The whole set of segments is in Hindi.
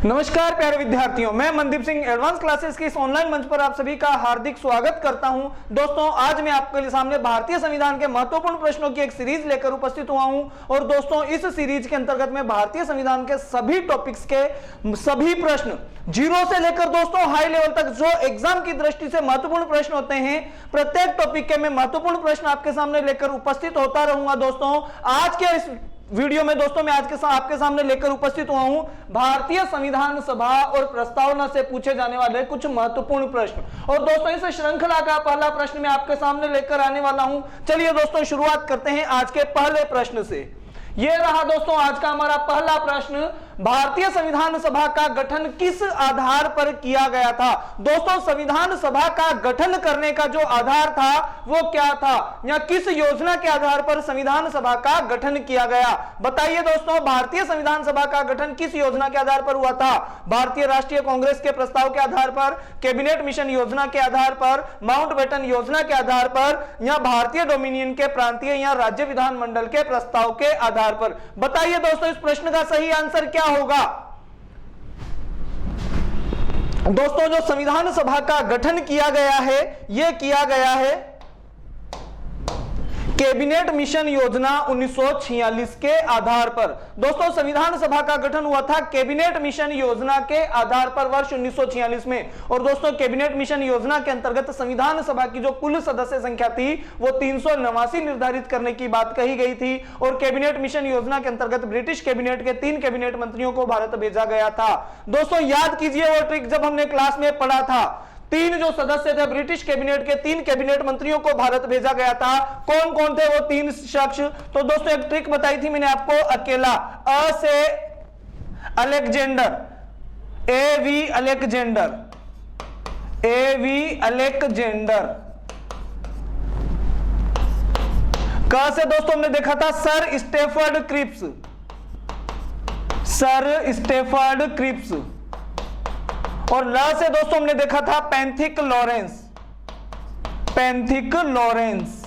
नमस्कार प्यारे विद्यार्थियों, मैं मनदीप सिंह एडवांस क्लासेस के इस ऑनलाइन मंच पर आप सभी का हार्दिक स्वागत करता हूं। दोस्तों, आज मैं आपके सामने भारतीय संविधान के महत्वपूर्ण प्रश्नों की एक सीरीज लेकर उपस्थित हुआ हूं और दोस्तों इस सीरीज के अंतर्गत मैं भारतीय संविधान के सभी टॉपिक्स के सभी प्रश्न जीरो से लेकर दोस्तों हाई लेवल तक जो एग्जाम की दृष्टि से महत्वपूर्ण प्रश्न होते हैं, प्रत्येक टॉपिक के मैं महत्वपूर्ण प्रश्न आपके सामने लेकर उपस्थित होता रहूंगा। दोस्तों आज के इस वीडियो में दोस्तों मैं आज के आपके सामने लेकर उपस्थित हुआ हूं भारतीय संविधान सभा और प्रस्तावना से पूछे जाने वाले कुछ महत्वपूर्ण प्रश्न। और दोस्तों इस श्रृंखला का पहला प्रश्न मैं आपके सामने लेकर आने वाला हूं। चलिए दोस्तों शुरुआत करते हैं आज के पहले प्रश्न से। यह रहा दोस्तों आज का हमारा पहला प्रश्न, भारतीय संविधान सभा का गठन किस आधार पर किया गया था। दोस्तों संविधान सभा का गठन करने का जो आधार था वो क्या था, या किस योजना के आधार पर संविधान सभा का गठन किया गया। बताइए दोस्तों, भारतीय संविधान सभा का गठन किस योजना के आधार पर हुआ था। भारतीय राष्ट्रीय कांग्रेस के प्रस्ताव के आधार पर, कैबिनेट मिशन योजना के आधार पर, माउंटबेटन योजना के आधार पर, या भारतीय डोमिनियन के प्रांतीय या राज्य विधानमंडल के प्रस्ताव के आधार पर। बताइए दोस्तों इस प्रश्न का सही आंसर क्या होगा। दोस्तों जो संविधान सभा का गठन किया गया है यह किया गया है कैबिनेट मिशन योजना 1946 के आधार पर। दोस्तों संविधान सभा का गठन हुआ था कैबिनेट मिशन योजना के आधार पर वर्ष 1946 में। और दोस्तों कैबिनेट मिशन योजना के अंतर्गत संविधान सभा की जो कुल सदस्य संख्या थी वो 389 निर्धारित करने की बात कही गई थी। और कैबिनेट मिशन योजना के अंतर्गत ब्रिटिश कैबिनेट के 3 कैबिनेट मंत्रियों को भारत भेजा गया था। दोस्तों याद कीजिए वो ट्रिक जब हमने क्लास में पढ़ा था, 3 जो सदस्य थे ब्रिटिश कैबिनेट के, 3 कैबिनेट मंत्रियों को भारत भेजा गया था। कौन कौन थे वो 3 शख्स। तो दोस्तों एक ट्रिक बताई थी मैंने आपको, अकेला अ से Alexander, AV Alexander, AV Alexander. क से दोस्तों हमने देखा था sir Stafford Cripps, sir Stafford Cripps. और ल से दोस्तों हमने देखा था पैंथिक लॉरेंस, पैंथिक लॉरेंस।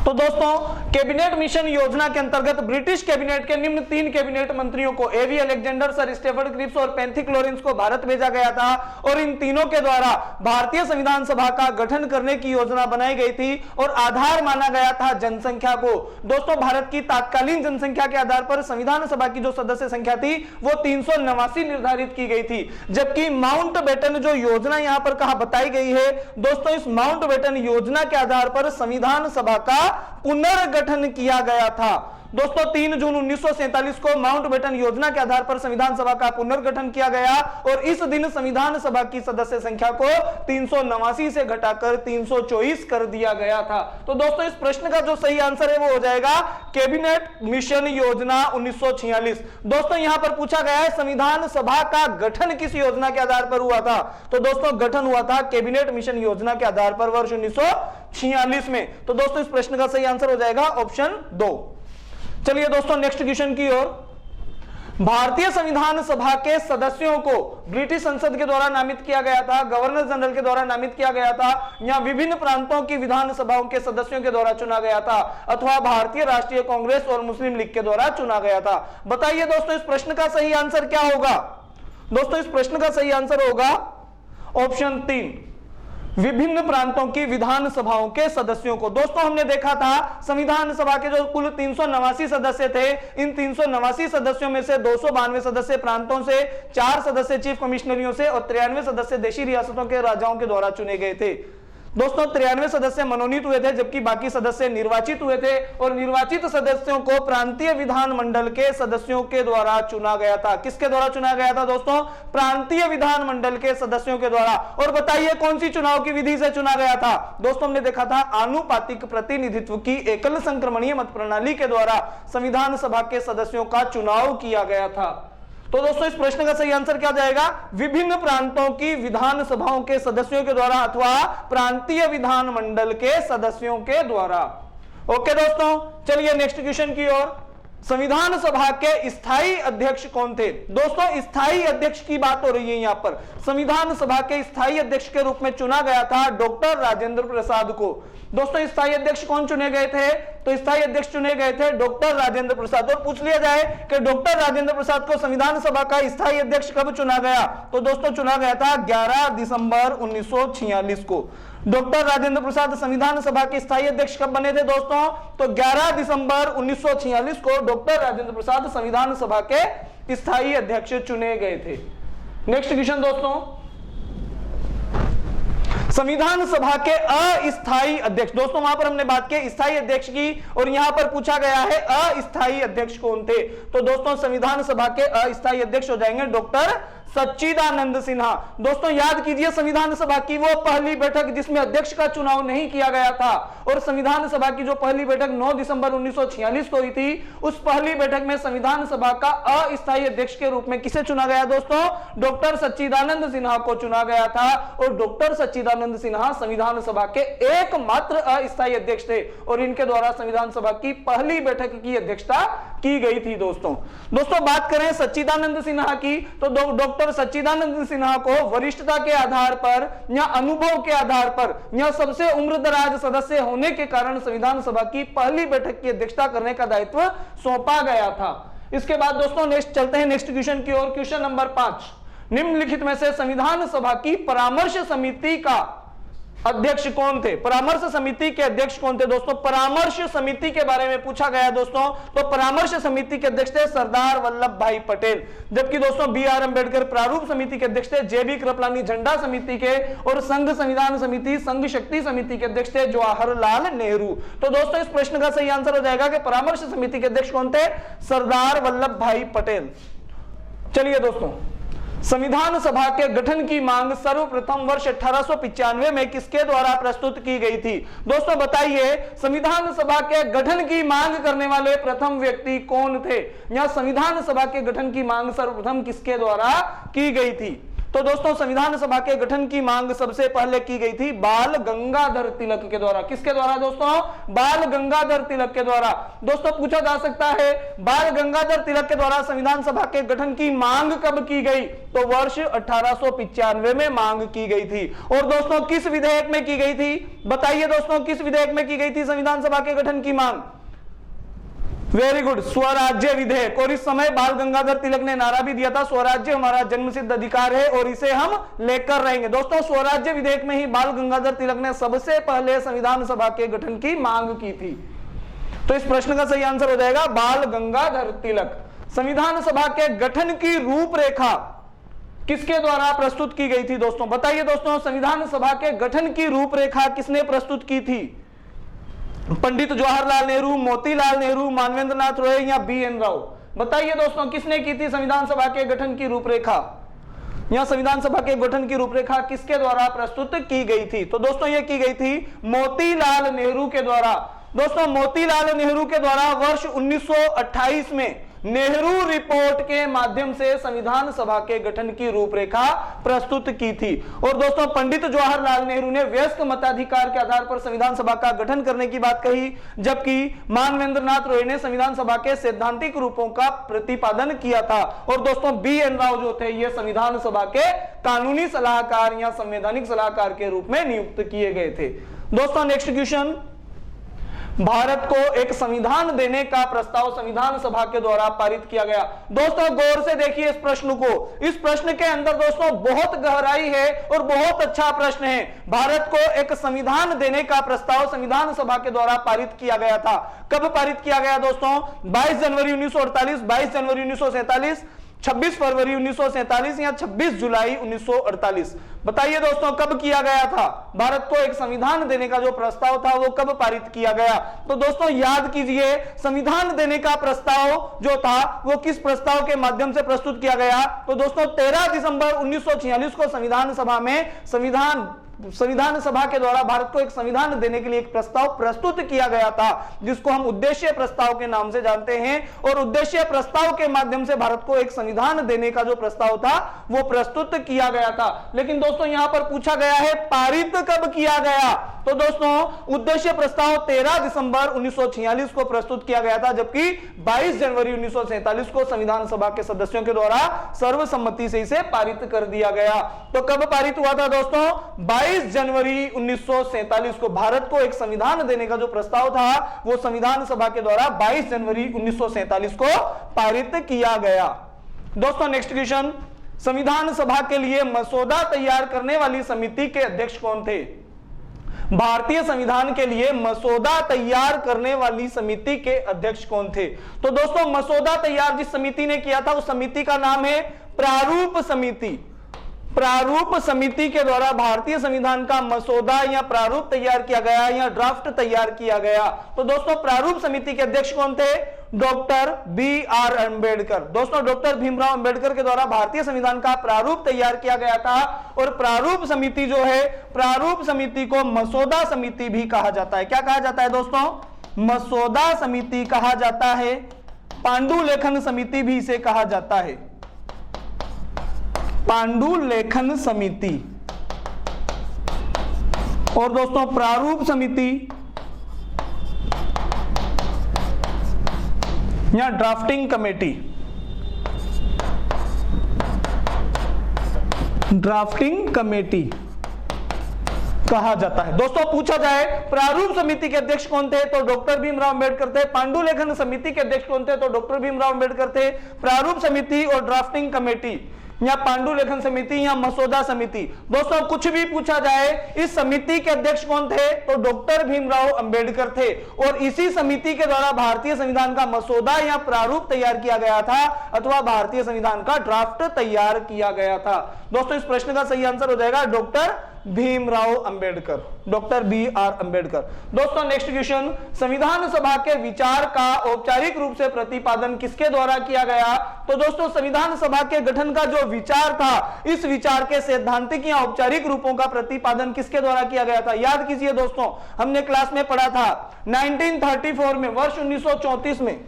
तो दोस्तों कैबिनेट मिशन योजना के अंतर्गत ब्रिटिश कैबिनेट के निम्न 3 कैबिनेट मंत्रियों को, एवी अलेक्जेंडर, सर स्टेफर्ड क्रिप्स और पैंथिक लॉरेंस को भारत भेजा गया था। और इन तीनों के द्वारा भारतीय संविधान सभा का गठन करने की योजना बनाई गई थी और आधार माना गया था जनसंख्या को। दोस्तों भारत की तात्कालीन जनसंख्या के आधार पर संविधान सभा की जो सदस्य संख्या थी वो 389 निर्धारित की गई थी। जबकि माउंटबेटन जो योजना यहां पर कहा बताई गई है, दोस्तों इस माउंटबेटन योजना के आधार पर संविधान सभा का पुनर्गठन किया गया था। दोस्तों 3 जून 1947 को माउंटबेटन योजना के आधार पर संविधान सभा का पुनर्गठन किया गया और इस दिन संविधान सभा की सदस्य संख्या को 389 से घटाकर 324 कर दिया गया था। तो दोस्तों इस प्रश्न का जो सही आंसर है वो हो जाएगा कैबिनेट मिशन योजना 1946। दोस्तों यहां पर पूछा गया है संविधान सभा का गठन किस योजना के आधार पर हुआ था। तो दोस्तों गठन हुआ था कैबिनेट मिशन योजना के आधार पर वर्ष 1946 में। तो दोस्तों इस प्रश्न का सही आंसर हो जाएगा ऑप्शन 2। चलिए दोस्तों नेक्स्ट क्वेश्चन की ओर। भारतीय संविधान सभा के सदस्यों को ब्रिटिश संसद के द्वारा नामित किया गया था, गवर्नर जनरल के द्वारा नामित किया गया था, या विभिन्न प्रांतों की विधानसभाओं के सदस्यों के द्वारा चुना गया था, अथवा भारतीय राष्ट्रीय कांग्रेस और मुस्लिम लीग के द्वारा चुना गया था। बताइए दोस्तों इस प्रश्न का सही आंसर क्या होगा। दोस्तों इस प्रश्न का सही आंसर होगा ऑप्शन 3, विभिन्न प्रांतों की विधानसभाओं के सदस्यों को। दोस्तों हमने देखा था संविधान सभा के जो कुल 389 सदस्य थे, इन 389 सदस्यों में से 292 सदस्य प्रांतों से, 4 सदस्य चीफ कमिश्नरियों से और 93 सदस्य देशी रियासतों के राजाओं के द्वारा चुने गए थे। दोस्तों 93 सदस्य मनोनीत हुए थे जबकि बाकी सदस्य निर्वाचित हुए थे और निर्वाचित सदस्यों को प्रांतीय विधानमंडल के सदस्यों के द्वारा चुना गया था। किसके द्वारा चुना गया था दोस्तों, प्रांतीय विधानमंडल के सदस्यों के द्वारा। और बताइए कौन सी चुनाव की विधि से चुना गया था। दोस्तों हमने देखा था आनुपातिक प्रतिनिधित्व की एकल संक्रमणीय मत प्रणाली के द्वारा संविधान सभा के सदस्यों का चुनाव किया गया था। तो दोस्तों इस प्रश्न का सही आंसर क्या जाएगा, विभिन्न प्रांतों की विधानसभाओं के सदस्यों के द्वारा अथवा प्रांतीय विधानमंडल के सदस्यों के द्वारा। ओके दोस्तों चलिए नेक्स्ट क्वेश्चन की ओर। संविधान सभा के स्थायी अध्यक्ष कौन थे? दोस्तों स्थायी अध्यक्ष की बात हो रही है यहां पर। संविधान सभा के स्थायी अध्यक्ष के रूप में चुना गया था डॉक्टर राजेंद्र प्रसाद को। दोस्तों स्थायी अध्यक्ष कौन चुने गए थे? तो स्थायी अध्यक्ष चुने गए थे डॉक्टर राजेंद्र प्रसाद। और पूछ लिया जाए कि डॉक्टर राजेंद्र प्रसाद को संविधान सभा का स्थायी अध्यक्ष कब चुना गया? तो दोस्तों चुना गया था 11 दिसंबर 1946 को। डॉक्टर राजेंद्र प्रसाद संविधान सभा के स्थायी अध्यक्ष कब बने थे दोस्तों? तो 11 दिसंबर 1946 को डॉक्टर राजेंद्र प्रसाद संविधान सभा के स्थायी अध्यक्ष चुने गए थे। नेक्स्ट क्वेश्चन दोस्तों, संविधान सभा के अस्थायी अध्यक्ष। दोस्तों वहां पर हमने बात की स्थायी अध्यक्ष की और यहां पर पूछा गया है अस्थायी अध्यक्ष कौन थे? तो दोस्तों संविधान सभा के अस्थायी अध्यक्ष हो जाएंगे डॉक्टर सच्चिदानंद सिन्हा। दोस्तों याद कीजिए संविधान सभा की वो पहली बैठक जिसमें अध्यक्ष का चुनाव नहीं किया गया था, और संविधान सभा की जो पहली बैठक 9 दिसंबर 1946 को हुई थी, उस पहली बैठक में संविधान सभा का अस्थायी अध्यक्ष के रूप में किसे चुना गया दोस्तों? डॉक्टर सच्चिदानंद सिन्हा को चुना गया था। और डॉक्टर सच्चिदानंद सिन्हा संविधान सभा के एकमात्र अस्थायी अध्यक्ष थे और इनके द्वारा संविधान सभा की पहली बैठक की अध्यक्षता की गई थी। दोस्तों बात करें सच्चिदानंद सिन्हा की, तो डॉक्टर सच्चिदानंद सिन्हा को वरिष्ठता के आधार पर या अनुभव के आधार पर या सबसे उम्रदराज सदस्य होने के कारण संविधान सभा की पहली बैठक की अध्यक्षता करने का दायित्व सौंपा गया था। इसके बाद दोस्तों नेक्स्ट चलते हैं नेक्स्ट क्वेश्चन की ओर। क्वेश्चन नंबर 5, निम्नलिखित में से संविधान सभा की परामर्श समिति का अध्यक्ष कौन थे? परामर्श समिति के अध्यक्ष कौन थे दोस्तों? परामर्श समिति के बारे में पूछा गया दोस्तों, तो परामर्श समिति के अध्यक्ष थे सरदार वल्लभ भाई पटेल। जबकि दोस्तों BR अम्बेडकर प्रारूप समिति के अध्यक्ष थे JB कृपलानी झंडा समिति के, और संघ संविधान समिति संघ शक्ति समिति के अध्यक्ष थे जवाहरलाल नेहरू। तो दोस्तों इस प्रश्न का सही आंसर हो जाएगा कि परामर्श समिति के अध्यक्ष कौन थे? सरदार वल्लभ भाई पटेल। चलिए दोस्तों, संविधान सभा के गठन की मांग सर्वप्रथम वर्ष 1895 में किसके द्वारा प्रस्तुत की गई थी? दोस्तों बताइए संविधान सभा के गठन की मांग करने वाले प्रथम व्यक्ति कौन थे? या संविधान सभा के गठन की मांग सर्वप्रथम किसके द्वारा की गई थी? तो दोस्तों संविधान सभा के गठन की मांग सबसे पहले की गई थी बाल गंगाधर तिलक के द्वारा। किसके द्वारा दोस्तों? बाल गंगाधर तिलक के द्वारा। दोस्तों पूछा जा सकता है बाल गंगाधर तिलक के द्वारा संविधान सभा के गठन की मांग कब की गई? तो वर्ष 1895 में मांग की गई थी। और दोस्तों किस विधेयक में की गई थी? बताइए दोस्तों किस विधेयक में की गई थी संविधान सभा के गठन की मांग? वेरी गुड, स्वराज्य विधेयक। और इस समय बाल गंगाधर तिलक ने नारा भी दिया था, स्वराज्य हमारा जन्मसिद्ध अधिकार है और इसे हम लेकर रहेंगे। दोस्तों स्वराज्य विधेयक में ही बाल गंगाधर तिलक ने सबसे पहले संविधान सभा के गठन की मांग की थी। तो इस प्रश्न का सही आंसर हो जाएगा बाल गंगाधर तिलक। संविधान सभा के गठन की रूपरेखा किसके द्वारा प्रस्तुत की गई थी दोस्तों? बताइए दोस्तों संविधान सभा के गठन की रूपरेखा किसने प्रस्तुत की थी? पंडित जवाहरलाल नेहरू, मोतीलाल नेहरू, मानवेंद्र नाथ रॉय या BN राव? बताइए दोस्तों किसने की थी संविधान सभा के गठन की रूपरेखा? यहां संविधान सभा के गठन की रूपरेखा किसके द्वारा प्रस्तुत की गई थी? तो दोस्तों ये की गई थी मोतीलाल नेहरू के द्वारा। दोस्तों मोतीलाल नेहरू के द्वारा वर्ष 1928 में नेहरू रिपोर्ट के माध्यम से संविधान सभा के गठन की रूपरेखा प्रस्तुत की थी। और दोस्तों पंडित जवाहरलाल नेहरू ने वयस्क मताधिकार के आधार पर संविधान सभा का गठन करने की बात कही, जबकि मानवेंद्र नाथ रॉय ने संविधान सभा के सैद्धांतिक रूपों का प्रतिपादन किया था। और दोस्तों BN राव जो थे ये संविधान सभा के कानूनी सलाहकार या संवैधानिक सलाहकार के रूप में नियुक्त किए गए थे। दोस्तों नेक्स्ट क्वेश्चन, भारत को एक संविधान देने का प्रस्ताव संविधान सभा के द्वारा पारित किया गया। दोस्तों गौर से देखिए इस प्रश्न को। इस प्रश्न के अंदर दोस्तों बहुत गहराई है और बहुत अच्छा प्रश्न है। भारत को एक संविधान देने का प्रस्ताव संविधान सभा के द्वारा पारित किया गया था। कब पारित किया गया दोस्तों? 22 जनवरी 1948, 22 जनवरी 1947, 26 फरवरी 1947 या 26 जुलाई 1948? बताइए दोस्तों कब किया गया था? भारत को एक संविधान देने का जो प्रस्ताव था वो कब पारित किया गया? तो दोस्तों याद कीजिए संविधान देने का प्रस्ताव जो था वो किस प्रस्ताव के माध्यम से प्रस्तुत किया गया? तो दोस्तों 13 दिसंबर 1946 को संविधान सभा में संविधान संविधान सभा के द्वारा भारत को एक संविधान देने के लिए एक प्रस्ताव प्रस्तुत किया गया था, जिसको हम उद्देश्य प्रस्ताव के नाम से जानते हैं। और उद्देश्य प्रस्ताव के माध्यम से भारत को एक संविधान देने का जो प्रस्ताव था वो प्रस्तुत किया गया था। लेकिन दोस्तों यहां पर पूछा गया है पारित कब किया गया, तो दोस्तों उद्देश्य प्रस्ताव 13 दिसंबर 1946 को प्रस्तुत किया गया था, जबकि 22 जनवरी 1947 को संविधान सभा के सदस्यों के द्वारा सर्वसम्मति से इसे पारित कर दिया गया। तो कब पारित हुआ था दोस्तों? 22 जनवरी 1947 को भारत को एक संविधान देने का जो प्रस्ताव था वो संविधान सभा के द्वारा 22 जनवरी 1947 को पारित किया गया। दोस्तों नेक्स्ट क्वेश्चन, संविधान सभा के लिए मसौदा तैयार करने वाली समिति के अध्यक्ष कौन थे? भारतीय संविधान के लिए मसौदा तैयार करने वाली समिति के अध्यक्ष कौन थे? तो दोस्तों मसौदा तैयार जिस समिति ने किया था उस समिति का नाम है प्रारूप समिति। प्रारूप समिति के द्वारा भारतीय संविधान का मसौदा या प्रारूप तैयार किया गया या ड्राफ्ट तैयार किया गया। तो दोस्तों प्रारूप समिति के अध्यक्ष कौन थे? Doctor B R. अंबेडकर। दोस्तों डॉक्टर भीमराव अंबेडकर के द्वारा भारतीय संविधान का प्रारूप तैयार किया गया था। और प्रारूप समिति जो है, प्रारूप समिति को मसौदा समिति भी कहा जाता है। क्या कहा जाता है दोस्तों? मसौदा समिति कहा जाता है, पांडुलेखन समिति भी इसे कहा जाता है, पांडुलेखन समिति। और दोस्तों प्रारूप समिति या ड्राफ्टिंग कमेटी, ड्राफ्टिंग कमेटी कहा जाता है। दोस्तों पूछा जाए प्रारूप समिति के अध्यक्ष कौन थे, तो डॉक्टर भीमराव अंबेडकर थे। पांडुलेखन समिति के अध्यक्ष कौन थे, तो डॉक्टर भीमराव अंबेडकर थे। प्रारूप समिति और ड्राफ्टिंग कमेटी या पांडुलेखन समिति या मसौदा समिति, दोस्तों कुछ भी पूछा जाए इस समिति के अध्यक्ष कौन थे, तो डॉक्टर भीमराव अंबेडकर थे। और इसी समिति के द्वारा भारतीय संविधान का मसौदा या प्रारूप तैयार किया गया था अथवा भारतीय संविधान का ड्राफ्ट तैयार किया गया था। दोस्तों इस प्रश्न का सही आंसर हो जाएगा doctor Bhimrao Ambedkar, doctor B R. Ambedkar. दोस्तों नेक्स्ट क्वेश्चन, संविधान सभा के विचार का औपचारिक रूप से प्रतिपादन किसके द्वारा किया गया? तो दोस्तों संविधान सभा के गठन का जो विचार था, इस विचार के सैद्धांतिक या औपचारिक रूपों का प्रतिपादन किसके द्वारा किया गया था? याद कीजिए दोस्तों, हमने क्लास में पढ़ा था 1934 में, वर्ष 1934 में,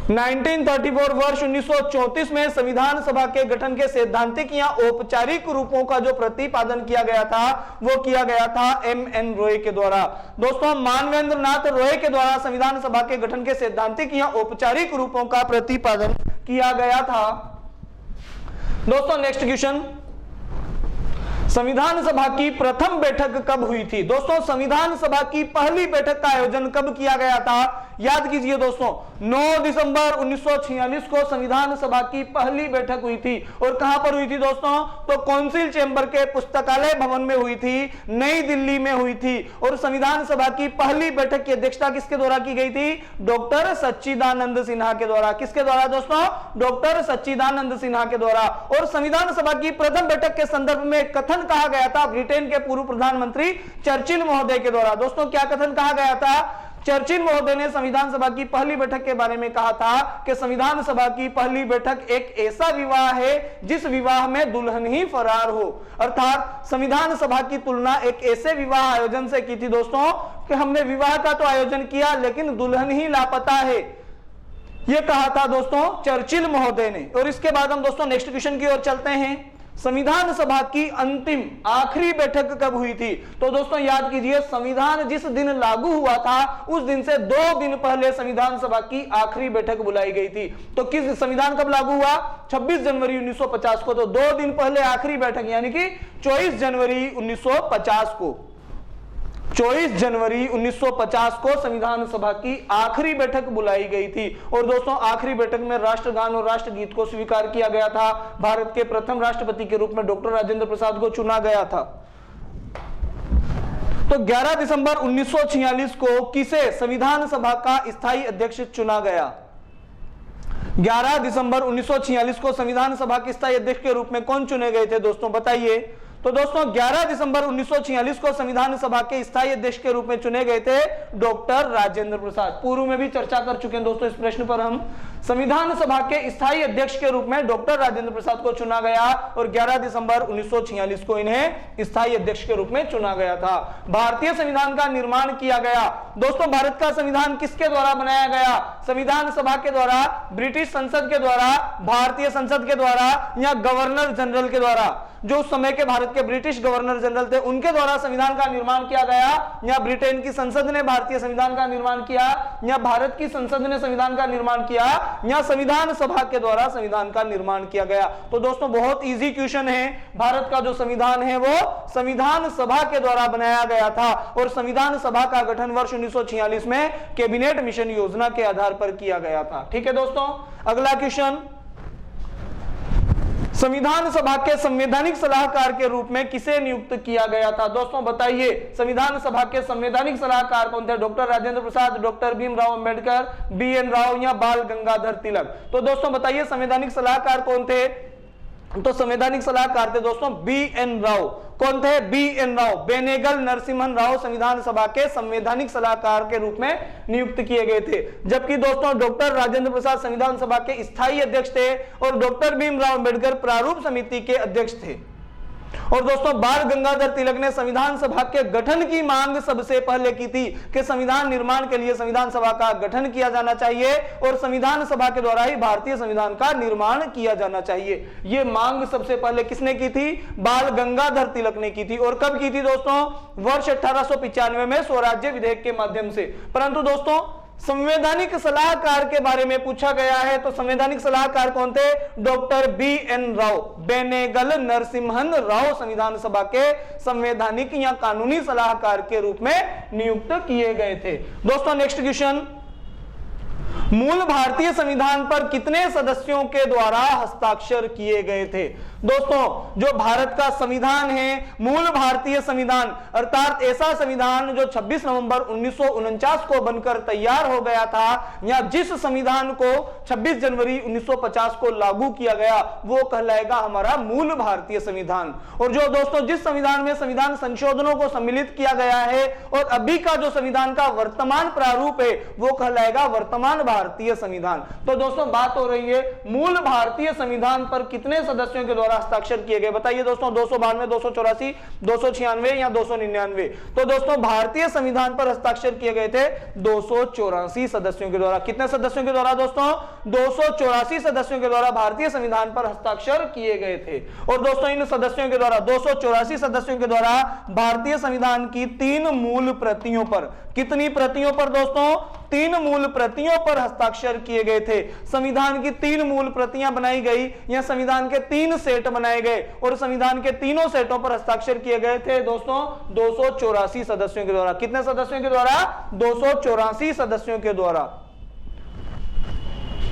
1934 वर्ष 1934 में संविधान सभा के गठन के सैद्धांतिक या औपचारिक रूपों का जो प्रतिपादन किया गया था वो किया गया था M.N. रॉय के द्वारा। दोस्तों मानवेंद्र नाथ रॉय के द्वारा संविधान सभा के गठन के सैद्धांतिक या औपचारिक रूपों का प्रतिपादन किया गया था। दोस्तों नेक्स्ट क्वेश्चन, संविधान सभा की प्रथम बैठक कब हुई थी? दोस्तों संविधान सभा की पहली बैठक का आयोजन कब किया गया था? याद कीजिए दोस्तों, 9 दिसंबर 1946 को संविधान सभा की पहली बैठक हुई थी। और कहां पर हुई थी दोस्तों? तो काउंसिल चैम्बर के पुस्तकालय भवन में हुई थी, नई दिल्ली में हुई थी। और संविधान सभा की पहली बैठक की अध्यक्षता किसके द्वारा की गई थी? डॉक्टर सच्चिदानंद सिन्हा के द्वारा। किसके द्वारा दोस्तों? डॉक्टर सच्चिदानंद सिन्हा के द्वारा। और संविधान सभा की प्रथम बैठक के संदर्भ में कथन कहा गया था ब्रिटेन के पूर्व प्रधानमंत्री चर्चिल महोदय के द्वारा। दोस्तों क्या कथन कहा गया था? चर्चिल महोदय ने संविधान सभा की पहली बैठक के बारे में कहा था कि संविधान सभा की पहली बैठक एक ऐसा विवाह है जिस विवाह में दुल्हन ही फरार हो। अर्थात संविधान सभा की तुलना एक ऐसे विवाह आयोजन से की थी दोस्तों कि हमने विवाह का तो आयोजन किया लेकिन दुल्हन ही लापता है, यह कहा था दोस्तों चर्चिल महोदय ने। और इसके बाद हम दोस्तों नेक्स्ट क्वेश्चन की ओर चलते हैं। संविधान सभा की अंतिम आखिरी बैठक कब हुई थी? तो दोस्तों याद कीजिए, संविधान जिस दिन लागू हुआ था उस दिन से 2 दिन पहले संविधान सभा की आखिरी बैठक बुलाई गई थी। तो किस संविधान कब लागू हुआ? 26 जनवरी 1950 को। तो 2 दिन पहले आखिरी बैठक यानी कि 24 जनवरी 1950 को, 24 जनवरी 1950 को संविधान सभा की आखिरी बैठक बुलाई गई थी। और दोस्तों आखिरी बैठक में राष्ट्रगान और राष्ट्रगीत को स्वीकार किया गया था। भारत के प्रथम राष्ट्रपति के रूप में डॉक्टर राजेंद्र प्रसाद को चुना गया था। तो 11 दिसंबर 1946 को किसे संविधान सभा का स्थायी अध्यक्ष चुना गया? 11 दिसंबर 1946 को संविधान सभा के स्थायी अध्यक्ष के रूप में कौन चुने गए थे दोस्तों बताइए? तो दोस्तों 11 दिसंबर 1946 को संविधान सभा के स्थायी अध्यक्ष के रूप में चुने गए थे डॉक्टर राजेंद्र प्रसाद। पूर्व में भी चर्चा कर चुके हैं दोस्तों इस प्रश्न पर हम। संविधान सभा के स्थायी अध्यक्ष के रूप में डॉक्टर राजेंद्र प्रसाद को चुना गया और 11 दिसंबर 1946 को इन्हें स्थायी अध्यक्ष के रूप में चुना गया था। भारतीय संविधान का निर्माण किया गया। दोस्तों भारत का संविधान किसके द्वारा बनाया गया? संविधान सभा के द्वारा, ब्रिटिश संसद के द्वारा, भारतीय संसद के द्वारा या गवर्नर जनरल के द्वारा? जो उस समय के भारत के ब्रिटिश गवर्नर जनरल थे उनके द्वारा संविधान का निर्माण किया गया, या ब्रिटेन की संसद ने भारतीय संविधान का निर्माण किया, या भारत की संसद ने संविधान का निर्माण किया, या संविधान सभा के द्वारा संविधान का निर्माण किया गया? तो दोस्तों बहुत इजी क्वेश्चन है। भारत का जो संविधान है वो संविधान सभा के द्वारा बनाया गया था और संविधान सभा का गठन वर्ष 1946 में कैबिनेट मिशन योजना के आधार पर किया गया था। ठीक है दोस्तों, अगला क्वेश्चन, संविधान सभा के संवैधानिक सलाहकार के रूप में किसे नियुक्त किया गया था? दोस्तों बताइए, संविधान सभा के संवैधानिक सलाहकार कौन थे? Doctor Rajendra Prasad, doctor Bhimrao Ambedkar, BN. Rao या बाल गंगाधर तिलक? तो दोस्तों बताइए संवैधानिक सलाहकार कौन थे? तो संवैधानिक सलाहकार थे दोस्तों बी.एन. राव। कौन थे? बी.एन. राव। बेनेगल नरसिम्हन राव संविधान सभा के संवैधानिक सलाहकार के रूप में नियुक्त किए गए थे। जबकि दोस्तों डॉक्टर राजेंद्र प्रसाद संविधान सभा के स्थायी अध्यक्ष थे और डॉक्टर भीमराव अंबेडकर प्रारूप समिति के अध्यक्ष थे। और दोस्तों बाल गंगाधर तिलक ने संविधान सभा के गठन की मांग सबसे पहले की थी कि संविधान निर्माण के लिए संविधान सभा का गठन किया जाना चाहिए और संविधान सभा के द्वारा ही भारतीय संविधान का निर्माण किया जाना चाहिए। ये मांग सबसे पहले किसने की थी? बाल गंगाधर तिलक ने की थी। और कब की थी दोस्तों? वर्ष 1895 में स्वराज्य विधेयक के माध्यम से। परंतु दोस्तों संवैधानिक सलाहकार के बारे में पूछा गया है, तो संवैधानिक सलाहकार कौन थे? Doctor B N. राव। बेनेगल नरसिम्हन राव संविधान सभा के संवैधानिक या कानूनी सलाहकार के रूप में नियुक्त किए गए थे। दोस्तों नेक्स्ट क्वेश्चन, मूल भारतीय संविधान पर कितने सदस्यों के द्वारा हस्ताक्षर किए गए थे? दोस्तों जो भारत का संविधान है, मूल भारतीय संविधान, अर्थात ऐसा संविधान जो 26 नवंबर 1949 को बनकर तैयार हो गया था, या जिस संविधान को 26 जनवरी 1950 को लागू किया गया, वो कहलाएगा हमारा मूल भारतीय संविधान। और जो दोस्तों जिस संविधान में संविधान संशोधनों को सम्मिलित किया गया है और अभी का जो संविधान का वर्तमान प्रारूप है वो कहलाएगा वर्तमान भारतीय संविधान। तो दोस्तों बात हो रही है मूल भारतीय संविधान पर कितने सदस्यों के द्वारा हस्ताक्षर किए गए? बताइए दोस्तों, 292, 284, 296 या 299? तो दोस्तों भारतीय संविधान पर हस्ताक्षर किए गए थे 284 सदस्यों के द्वारा। कितने सदस्यों के द्वारा दोस्तों? 284 सदस्यों के द्वारा भारतीय संविधान पर हस्ताक्षर किए गए थे। और दोस्तों इन सदस्यों के द्वारा, 284 सदस्यों के द्वारा भारतीय संविधान की 3 मूल प्रतियों पर, कितनी प्रतियों पर दोस्तों? 3 मूल प्रतियों पर हस्ताक्षर किए गए थे। संविधान की 3 मूल प्रतियां बनाई गई या संविधान के 3 सेट बनाए गए और संविधान के तीनों सेटों पर हस्ताक्षर किए गए थे दोस्तों 284 सदस्यों के द्वारा। कितने सदस्यों के द्वारा? 284 सदस्यों के द्वारा।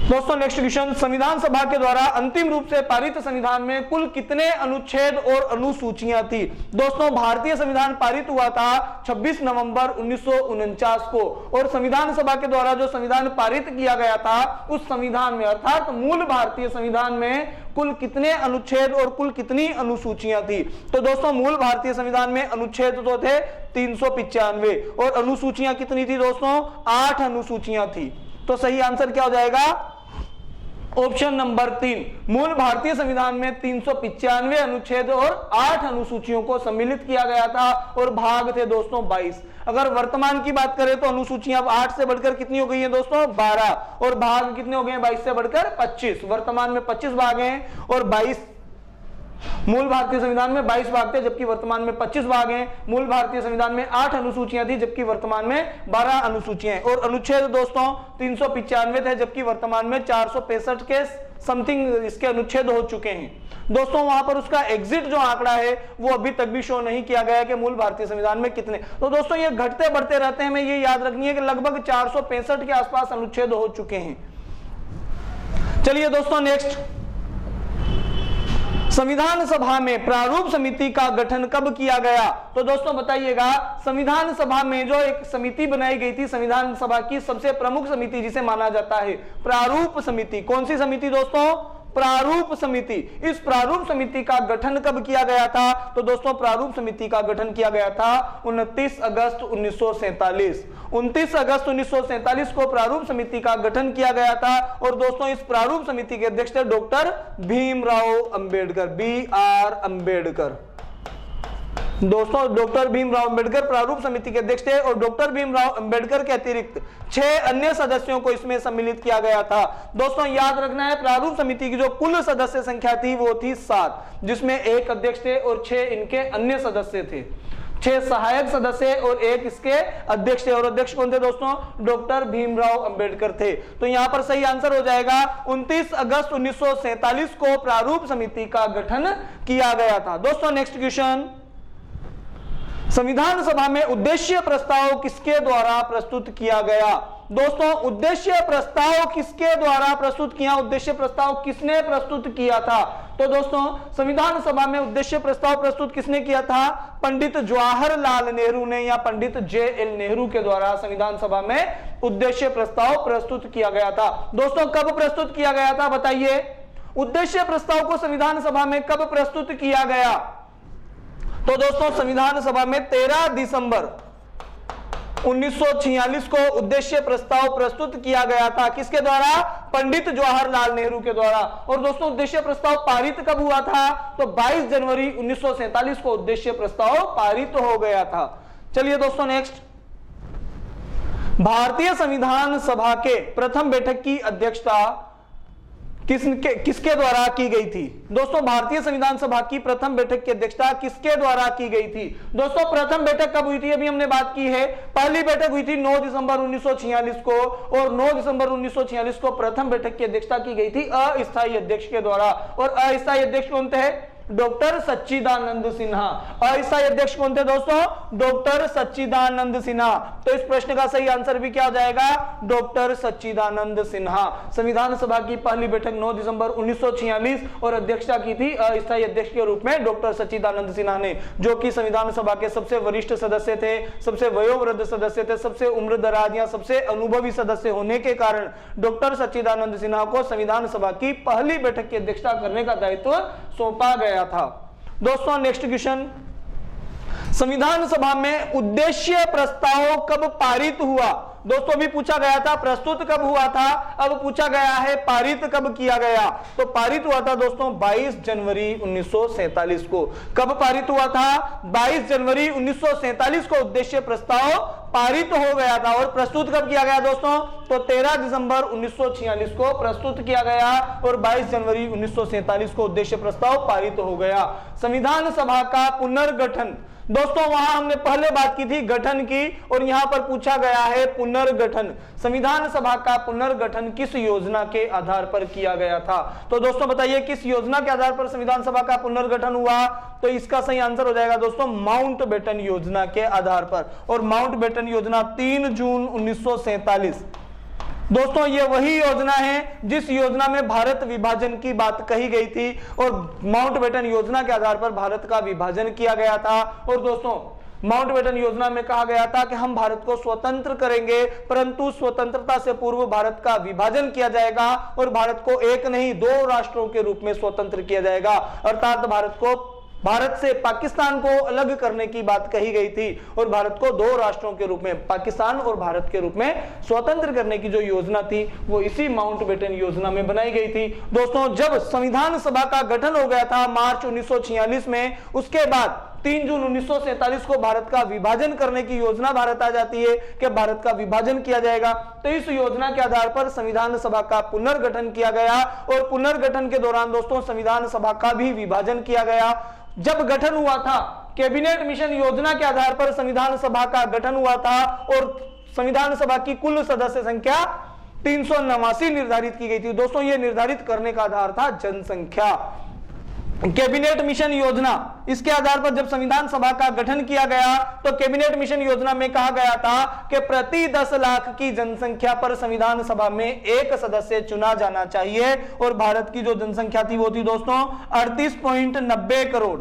दोस्तों नेक्स्ट क्वेश्चन, संविधान सभा के द्वारा अंतिम रूप से पारित संविधान में कुल कितने अनुच्छेद और अनुसूचियां थी? दोस्तों भारतीय संविधान पारित हुआ था 26 नवंबर 1949 को और संविधान सभा के द्वारा जो संविधान पारित किया गया था उस संविधान में, अर्थात मूल भारतीय संविधान में कुल कितने अनुच्छेद और कुल कितनी अनुसूचियां थी? तो दोस्तों मूल भारतीय संविधान में अनुच्छेद तो थे 395 और अनुसूचियां कितनी थी दोस्तों? 8 अनुसूचियां थी। तो सही आंसर क्या हो जाएगा? Option number 3। मूल भारतीय संविधान में 395 अनुच्छेद और 8 अनुसूचियों को सम्मिलित किया गया था और भाग थे दोस्तों 22। अगर वर्तमान की बात करें तो अनुसूचियां अब 8 से बढ़कर कितनी हो गई हैं दोस्तों? 12 और भाग कितने हो गए हैं? 22 से बढ़कर 25। वर्तमान में 25 भाग हैं और 22, मूल भारतीय संविधान में 22 भाग थे जबकि वर्तमान में 25 भाग हैं। मूल भारतीय संविधान में 8 अनुसूचियां थी जबकि वर्तमान में 12 अनुसूचियां हैं। और अनुच्छेद दोस्तों 395 थे जबकि वर्तमान में 465 के समथिंग इसके अनुच्छेद हो चुके हैं। दोस्तों वहां पर उसका एग्जिट जो आंकड़ा है वो अभी तक भी शो नहीं किया गया है कि मूल भारतीय संविधान में कितने। तो दोस्तों ये घटते बढ़ते रहते हैं, हमें ये याद रखनी है कि लगभग 465 के आसपास अनुच्छेद हो चुके हैं। चलिए दोस्तों नेक्स्ट, संविधान सभा में प्रारूप समिति का गठन कब किया गया? तो दोस्तों बताइएगा, संविधान सभा में जो एक समिति बनाई गई थी, संविधान सभा की सबसे प्रमुख समिति जिसे माना जाता है प्रारूप समिति। कौन सी समिति दोस्तों? प्रारूप समिति, इस प्रारूप समिति का गठन कब किया गया था? तो दोस्तों प्रारूप समिति का गठन किया गया था 29 अगस्त 1947। 29 अगस्त 1947 को प्रारूप समिति का गठन किया गया था और दोस्तों इस प्रारूप समिति के अध्यक्ष थे डॉक्टर भीमराव अंबेडकर, BR अंबेडकर। दोस्तों डॉक्टर भीमराव अंबेडकर प्रारूप समिति के अध्यक्ष थे और डॉक्टर भीमराव अंबेडकर के अतिरिक्त 6 अन्य सदस्यों को इसमें सम्मिलित किया गया था। दोस्तों याद रखना है प्रारूप समिति की जो कुल सदस्य संख्या थी वो थी 7, जिसमें 1 अध्यक्ष थे और 6 इनके अन्य सदस्य थे। 6 सहायक सदस्य और 1 इसके अध्यक्ष थे और अध्यक्ष कौन थे दोस्तों? डॉक्टर भीमराव अंबेडकर थे। तो यहां पर सही आंसर हो जाएगा 29 अगस्त 1947 को प्रारूप समिति का गठन किया गया था। दोस्तों नेक्स्ट क्वेश्चन, संविधान सभा में उद्देश्य प्रस्ताव किसके द्वारा प्रस्तुत किया गया? दोस्तों उद्देश्य प्रस्ताव किसके द्वारा प्रस्तुत किया? उद्देश्य प्रस्ताव किसने प्रस्तुत किया था? तो दोस्तों संविधान सभा में उद्देश्य प्रस्ताव प्रस्तुत किसने किया था? पंडित जवाहरलाल नेहरू ने या पंडित JL नेहरू के द्वारा संविधान सभा में उद्देश्य प्रस्ताव प्रस्तुत किया गया था। दोस्तों कब प्रस्तुत किया गया था बताइए? उद्देश्य प्रस्ताव को संविधान सभा में कब प्रस्तुत किया गया? तो दोस्तों संविधान सभा में 13 दिसंबर 1946 को उद्देश्य प्रस्ताव प्रस्तुत किया गया था। किसके द्वारा? पंडित जवाहरलाल नेहरू के द्वारा। और दोस्तों उद्देश्य प्रस्ताव पारित कब हुआ था? तो 22 जनवरी 1947 को उद्देश्य प्रस्ताव पारित हो गया था। चलिए दोस्तों नेक्स्ट, भारतीय संविधान सभा के प्रथम बैठक की अध्यक्षता किसके द्वारा की गई थी? दोस्तों भारतीय संविधान सभा की प्रथम बैठक की अध्यक्षता किसके द्वारा की गई थी? दोस्तों प्रथम बैठक कब हुई थी? अभी हमने बात की है, पहली बैठक हुई थी 9 दिसंबर 1946 को और 9 दिसंबर 1946 को प्रथम बैठक की अध्यक्षता की गई थी अस्थायी अध्यक्ष के द्वारा। और अस्थायी अध्यक्ष कौन थे? डॉक्टर सच्चिदानंद सिन्हा। अस्थायी अध्यक्ष कौन थे दोस्तों? डॉक्टर सच्चिदानंद सिन्हा। तो इस प्रश्न का सही आंसर भी क्या हो जाएगा? डॉक्टर सच्चिदानंद सिन्हा। संविधान सभा की पहली बैठक 9 दिसंबर 1946 और अध्यक्षता की थी अस्थायी अध्यक्ष के रूप में डॉक्टर सच्चिदानंद सिन्हा ने, जो कि संविधान सभा के सबसे वरिष्ठ सदस्य थे, सबसे वयोवृद्ध सदस्य थे, सबसे उम्रदराज या सबसे अनुभवी सदस्य होने के कारण डॉक्टर सच्चिदानंद सिन्हा को संविधान सभा की पहली बैठक की अध्यक्षता करने का दायित्व सौंपा गया था। दोस्तों नेक्स्ट क्वेश्चन, संविधान सभा में उद्देश्य प्रस्ताव कब पारित हुआ? दोस्तों अभी पूछा गया था प्रस्तुत कब हुआ था, अब पूछा गया है पारित कब किया गया। तो पारित हुआ था दोस्तों 22 जनवरी 1947 को। कब पारित हुआ था? 22 जनवरी 1947 को उद्देश्य प्रस्ताव पारित हो गया था। और प्रस्तुत कब किया गया दोस्तों? तो 13 दिसंबर 1946 को प्रस्तुत किया गया और 22 जनवरी 1947 को उद्देश्य प्रस्ताव पारित हो गया। संविधान सभा का पुनर्गठन, दोस्तों वहां हमने पहले बात की थी गठन की और यहां पर पूछा गया है पुनर्गठन। संविधान सभा का पुनर्गठन किस योजना के आधार पर किया गया था? तो दोस्तों बताइए किस योजना के आधार पर संविधान सभा का पुनर्गठन हुआ? तो इसका सही आंसर हो जाएगा दोस्तों माउंटबेटन योजना के आधार पर। और माउंटबेटन योजना 3 जून 1947। दोस्तों ये वही योजना है जिस योजना में भारत विभाजन की बात कही गई थी और माउंटबेटन योजना के आधार पर भारत का विभाजन किया गया था। और दोस्तों माउंटबेटन योजना में कहा गया था कि हम भारत को स्वतंत्र करेंगे, परंतु स्वतंत्रता से पूर्व भारत का विभाजन किया जाएगा और भारत को एक नहीं 2 राष्ट्रों के रूप में स्वतंत्र किया जाएगा। अर्थात भारत से पाकिस्तान को अलग करने की बात कही गई थी और भारत को 2 राष्ट्रों के रूप में, पाकिस्तान और भारत के रूप में स्वतंत्र करने की जो योजना थी वो इसी माउंटबेटन योजना में बनाई गई थी। दोस्तों जब संविधान सभा का गठन हो गया था मार्च 1946 में, उसके बाद 3 जून 1947 को भारत का विभाजन करने की योजना भारत आ जाती है कि भारत का विभाजन किया जाएगा। तो इस योजना के आधार पर संविधान सभा का पुनर्गठन किया गया और पुनर्गठन के दौरान दोस्तों संविधान सभा का भी विभाजन किया गया। जब गठन हुआ था कैबिनेट मिशन योजना के आधार पर संविधान सभा का गठन हुआ था और संविधान सभा की कुल सदस्य संख्या 389 निर्धारित की गई थी। दोस्तों ये निर्धारित करने का आधार था जनसंख्या। कैबिनेट मिशन योजना, इसके आधार पर जब संविधान सभा का गठन किया गया तो कैबिनेट मिशन योजना में कहा गया था कि प्रति 10 लाख की जनसंख्या पर संविधान सभा में एक सदस्य चुना जाना चाहिए। और भारत की जो जनसंख्या थी वो थी दोस्तों 38.90 करोड़।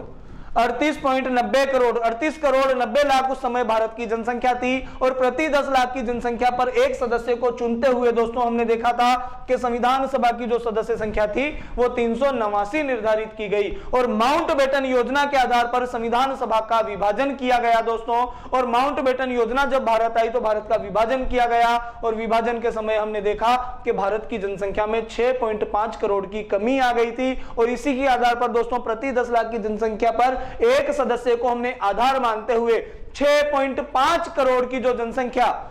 38.90 करोड़, 38 करोड़ 90 लाख उस समय भारत की जनसंख्या थी। और प्रति 10 लाख की जनसंख्या पर एक सदस्य को चुनते हुए दोस्तों हमने देखा था कि संविधान सभा की जो सदस्य संख्या थी वो 389 निर्धारित की गई। और माउंटबेटन योजना के आधार पर संविधान सभा का विभाजन किया गया दोस्तों। और माउंटबेटन योजना जब भारत आई तो भारत का विभाजन किया गया, और विभाजन के समय हमने देखा कि भारत की जनसंख्या में 6.5 करोड़ की कमी आ गई थी। और इसी के आधार पर दोस्तों प्रति 10 लाख की जनसंख्या पर एक सदस्य को हमने आधार मानते हुए 6.5 करोड़ की जो जनसंख्या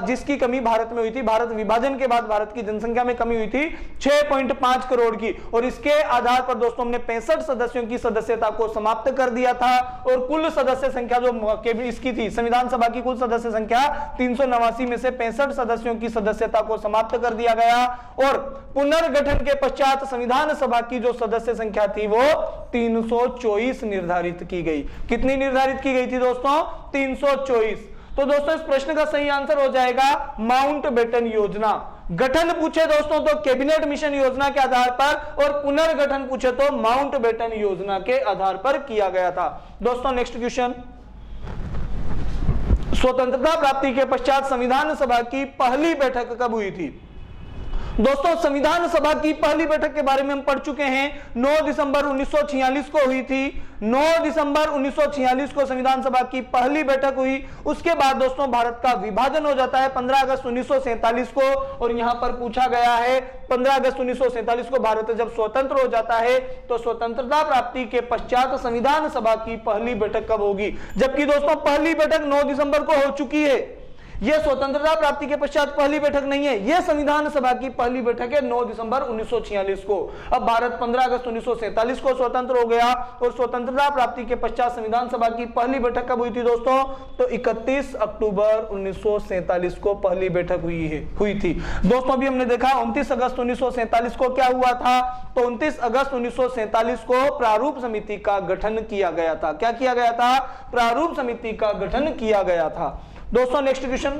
जिसकी कमी भारत में हुई थी, भारत विभाजन के बाद भारत की जनसंख्या में कमी हुई थी 6.5 करोड़ की। और इसके आधार पर दोस्तों हमने 65 सदस्यों की सदस्यता को समाप्त कर दिया था। और कुल सदस्य संख्या जो इसकी थी, संविधान सभा की कुल सदस्य संख्या 389 में से 65 सदस्यों की सदस्यता को समाप्त कर दिया गया। और पुनर्गठन के पश्चात संविधान सभा की जो सदस्य संख्या थी वो 324 निर्धारित की गई। कितनी निर्धारित की गई थी दोस्तों? 324। तो दोस्तों इस प्रश्न का सही आंसर हो जाएगा माउंटबेटन योजना। गठन पूछे दोस्तों तो कैबिनेट मिशन योजना के आधार पर, और पुनर्गठन पूछे तो माउंटबेटन योजना के आधार पर किया गया था। दोस्तों नेक्स्ट क्वेश्चन, स्वतंत्रता प्राप्ति के पश्चात संविधान सभा की पहली बैठक कब हुई थी? दोस्तों संविधान सभा की पहली बैठक के बारे में हम पढ़ चुके हैं, 9 दिसंबर 1946 को हुई थी। 9 दिसंबर 1946 को संविधान सभा की पहली बैठक हुई। उसके बाद दोस्तों भारत का विभाजन हो जाता है 15 अगस्त 1947 को। और यहां पर पूछा गया है 15 अगस्त 1947 को भारत जब स्वतंत्र हो जाता है तो स्वतंत्रता प्राप्ति के पश्चात संविधान सभा की पहली बैठक कब होगी? जबकि दोस्तों पहली बैठक 9 दिसंबर को हो चुकी है। यह स्वतंत्रता प्राप्ति के पश्चात पहली बैठक नहीं है, यह संविधान सभा की पहली बैठक है 9 दिसंबर 1946 को। अब भारत 15 अगस्त 1947 को स्वतंत्र हो गया। और स्वतंत्रता प्राप्ति के पश्चात संविधान सभा की पहली बैठक कब हुई थी दोस्तों? तो 31 अक्टूबर 1947 को पहली बैठक हुई थी। दोस्तों अभी हमने देखा 29 अगस्त 1947 को क्या हुआ था? तो 29 अगस्त 1947 को प्रारूप समिति का गठन किया गया था। क्या किया गया था? प्रारूप समिति का गठन किया गया था। दोस्तों नेक्स्ट क्वेश्चन,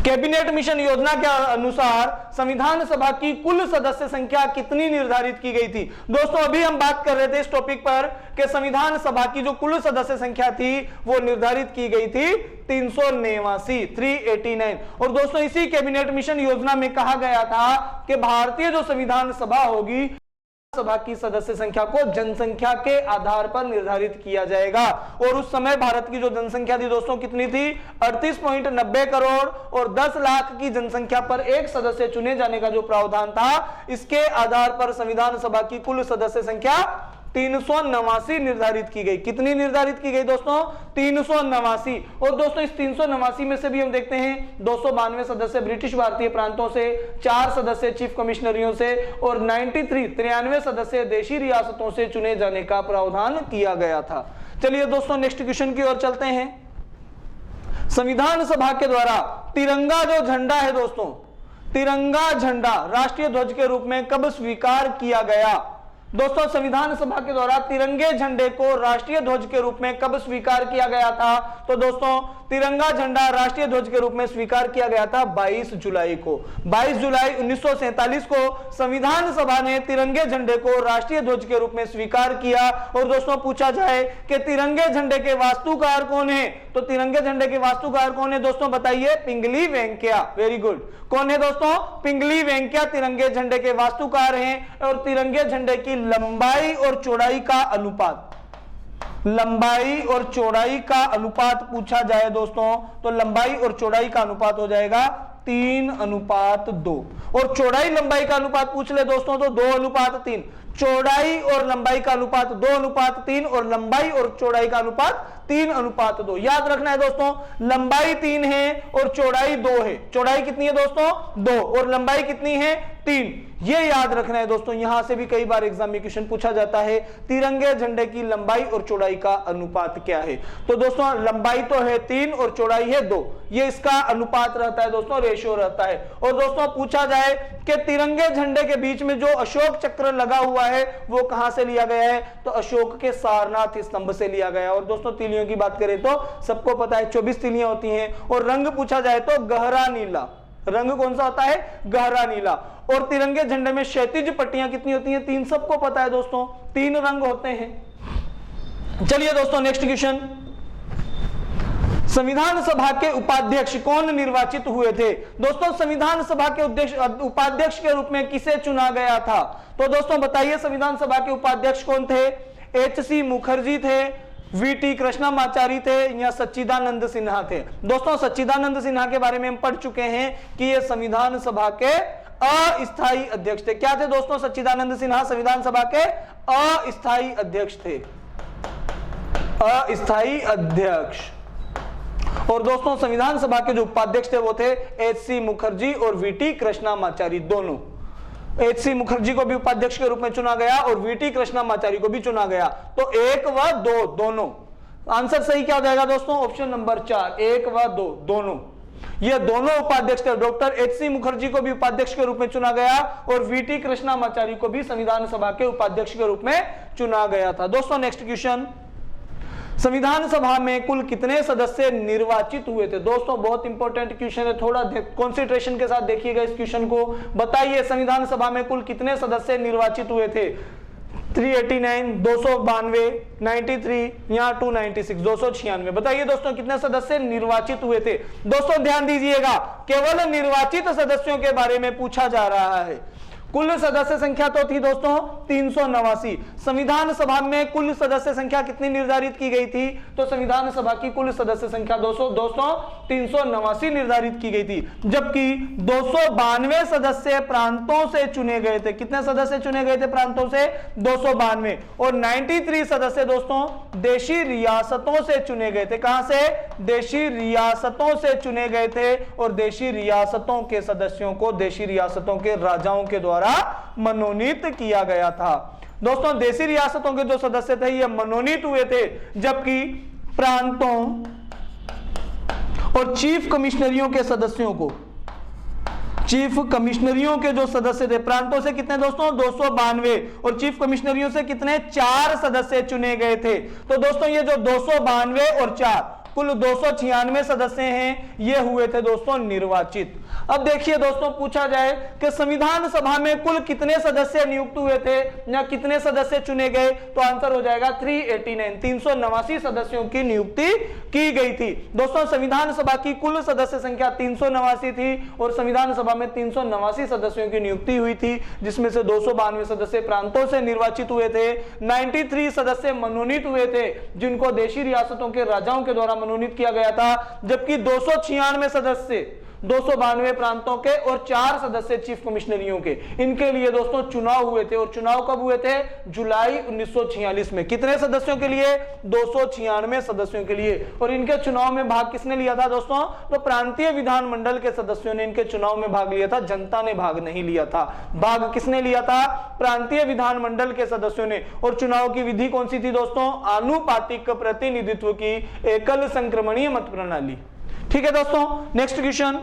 कैबिनेट मिशन योजना के अनुसार संविधान सभा की कुल सदस्य संख्या कितनी निर्धारित की गई थी? दोस्तों अभी हम बात कर रहे थे इस टॉपिक पर कि संविधान सभा की जो कुल सदस्य संख्या थी वो निर्धारित की गई थी 389। और दोस्तों इसी कैबिनेट मिशन योजना में कहा गया था कि भारतीय जो संविधान सभा होगी, सभा की सदस्य संख्या को जनसंख्या के आधार पर निर्धारित किया जाएगा। और उस समय भारत की जो जनसंख्या थी दोस्तों कितनी थी? 38.90 करोड़। और 10 लाख की जनसंख्या पर एक सदस्य चुने जाने का जो प्रावधान था, इसके आधार पर संविधान सभा की कुल सदस्य संख्या 389 निर्धारित की गई। कितनी निर्धारित की गई दोस्तों? 389। और दोस्तों इस 389 में से भी हम देखते हैं 292 सदस्य ब्रिटिश भारतीय प्रांतों से, 4 सदस्य चीफ कमिश्नरियों से और 93 सदस्य देशी रियासतों से चुने जाने का प्रावधान किया गया था। चलिए दोस्तों नेक्स्ट क्वेश्चन की ओर चलते हैं। संविधान सभा के द्वारा तिरंगा जो झंडा है दोस्तों, तिरंगा झंडा राष्ट्रीय ध्वज के रूप में कब स्वीकार किया गया? दोस्तों संविधान सभा के द्वारा तिरंगे झंडे को राष्ट्रीय ध्वज के रूप में कब स्वीकार किया गया था? तो दोस्तों तिरंगा झंडा राष्ट्रीय ध्वज के रूप में स्वीकार किया गया था 22 जुलाई को। 22 जुलाई 1947 को संविधान सभा ने तिरंगे झंडे को राष्ट्रीय ध्वज के रूप में स्वीकार किया। और दोस्तों पूछा जाए कि तिरंगे झंडे के वास्तुकार कौन है? तो तिरंगे झंडे के वास्तुकार कौन है दोस्तों? बताइए। पिंगली वेंकैया। Very good. कौन है दोस्तों? पिंगली वेंकैया तिरंगे झंडे के वास्तुकार हैं। और तिरंगे झंडे की लंबाई और चौड़ाई का अनुपात, लंबाई और चौड़ाई का अनुपात पूछा जाए दोस्तों तो लंबाई और चौड़ाई का अनुपात हो जाएगा 3:2। और चौड़ाई लंबाई का अनुपात पूछ ले दोस्तों तो 2:3। चौड़ाई और लंबाई का अनुपात 2:3 और लंबाई और चौड़ाई का अनुपात 3:2। याद रखना है दोस्तों, लंबाई 3 है और चौड़ाई 2 है। चौड़ाई कितनी है दोस्तों? 2 और लंबाई कितनी है? 3। ये याद रखना है दोस्तों। यहां से भी कई बार एग्जाम में क्वेश्चन पूछा जाता है तिरंगे झंडे की लंबाई और चौड़ाई का अनुपात क्या है? तो दोस्तों लंबाई तो है 3 और चौड़ाई है 2। ये इसका अनुपात रहता है दोस्तों, रेशियो रहता है। और दोस्तों पूछा जाए कि तिरंगे झंडे के बीच में जो अशोक चक्र लगा हुआ है वो कहां से लिया गया है? तो अशोक के सारनाथ स्तंभ से लिया गया। और दोस्तों तीलियों की बात करें तो सबको पता है 24 तीलियां होती हैं। और रंग पूछा जाए तो गहरा नीला। रंग कौन सा होता है? गहरा नीला। और तिरंगे झंडे में क्षैतिज पट्टियां कितनी होती हैं? 3। सबको पता है दोस्तों 3 रंग होते हैं। चलिए दोस्तों नेक्स्ट क्वेश्चन, संविधान सभा के उपाध्यक्ष कौन निर्वाचित हुए थे? दोस्तों संविधान सभा के उपाध्यक्ष के रूप में किसे चुना गया था? तो दोस्तों बताइए संविधान सभा के उपाध्यक्ष कौन थे? एच.सी. मुखर्जी थे, वी.टी. कृष्णमाचारी थे या सच्चिदानंद सिन्हा थे? दोस्तों सच्चिदानंद सिन्हा के बारे में हम पढ़ चुके हैं कि ये संविधान सभा के अस्थायी अध्यक्ष थे। क्या थे दोस्तों? सच्चिदानंद सिन्हा संविधान सभा के अस्थायी अध्यक्ष थे, अस्थायी अध्यक्ष। और दोस्तों संविधान सभा के जो उपाध्यक्ष थे वो थे एच.सी. मुखर्जी और वी.टी. कृष्णमाचारी दोनों। एच.सी. मुखर्जी को भी उपाध्यक्ष के रूप में चुना गया और वी.टी. कृष्णमाचारी को भी चुना गया। तो 1 व 2 दोनों। आंसर सही क्या हो जाएगा दोस्तों? ऑप्शन नंबर 4, 1 व 2 दोनों। ये दोनों उपाध्यक्ष थे। डॉक्टर एच.सी. मुखर्जी को भी उपाध्यक्ष के रूप में चुना गया और वी.टी. कृष्णमाचारी को भी संविधान सभा के उपाध्यक्ष के रूप में चुना गया था। दोस्तों नेक्स्ट क्वेश्चन, संविधान सभा में कुल कितने सदस्य निर्वाचित हुए थे? दोस्तों बहुत इंपॉर्टेंट क्वेश्चन है, थोड़ा कंसंट्रेशन के साथ देखिएगा इस क्वेश्चन को। बताइए संविधान सभा में कुल कितने सदस्य निर्वाचित हुए थे? 389, 292, 93 या 296, 296। बताइए दोस्तों कितने सदस्य निर्वाचित हुए थे? दोस्तों ध्यान दीजिएगा, केवल निर्वाचित सदस्यों के बारे में पूछा जा रहा है। कुल सदस्य संख्या तो थी दोस्तों 389। संविधान सभा में कुल सदस्य संख्या कितनी निर्धारित की गई थी? तो संविधान सभा की कुल सदस्य संख्या 389 निर्धारित की गई थी, जबकि 292 सदस्य प्रांतों से चुने गए थे। कितने सदस्य चुने गए थे प्रांतों से? 292। और 93 सदस्य दोस्तों देशी रियासतों से चुने गए थे। कहां से? देशी रियासतों से चुने गए थे और देशी रियासतों के सदस्यों को देशी रियासतों के राजाओं के द्वारा मनोनीत किया गया था। दोस्तों देशी रियासतों के जो सदस्य थे ये मनोनीत हुए थे, जबकि प्रांतों और चीफ कमिश्नरियों के सदस्यों को, चीफ कमिश्नरियों के जो सदस्य थे प्रांतों से कितने दोस्तों? 292 और चीफ कमिश्नरियों से कितने? 4 सदस्य चुने गए थे। तो दोस्तों ये जो 292 और 4 कुल 296 सदस्य हैं, ये हुए थे दोस्तों निर्वाचित। अब देखिए दोस्तों पूछा जाए कि संविधान सभा में कुल कितने सदस्य नियुक्त हुए थे या कितने सदस्य चुने गए, तो आंसर हो जाएगा 389, 389 सदस्यों की नियुक्ति की गई थी। दोस्तों संविधान सभा की कुल सदस्य संख्या 389 थी और संविधान सभा में 389 सदस्यों की नियुक्ति हुई थी, जिसमें से 292 सदस्य प्रांतों से निर्वाचित हुए थे, 93 सदस्य मनोनीत हुए थे जिनको देशी रियासतों के राजाओं के द्वारा मनोनीत किया गया था, जबकि 296 सदस्य 292 प्रांतों के और 4 सदस्य चीफ कमिश्नरियों के, इनके लिए दोस्तों चुनाव हुए थे। और चुनाव कब हुए थे? जुलाई 1946 में। कितने सदस्यों के लिए? 296 सदस्यों के लिए। और इनके चुनाव में भाग किसने लिया था दोस्तों? तो प्रांतीय विधानमंडल के सदस्यों ने इनके चुनाव में भाग लिया था, जनता ने भाग नहीं लिया था। भाग किसने लिया था? प्रांतीय विधानमंडल के सदस्यों ने। और चुनाव की विधि कौन सी थी दोस्तों? आनुपातिक प्रतिनिधित्व की एकल संक्रमणीय मत प्रणाली। ठीक है दोस्तों next question,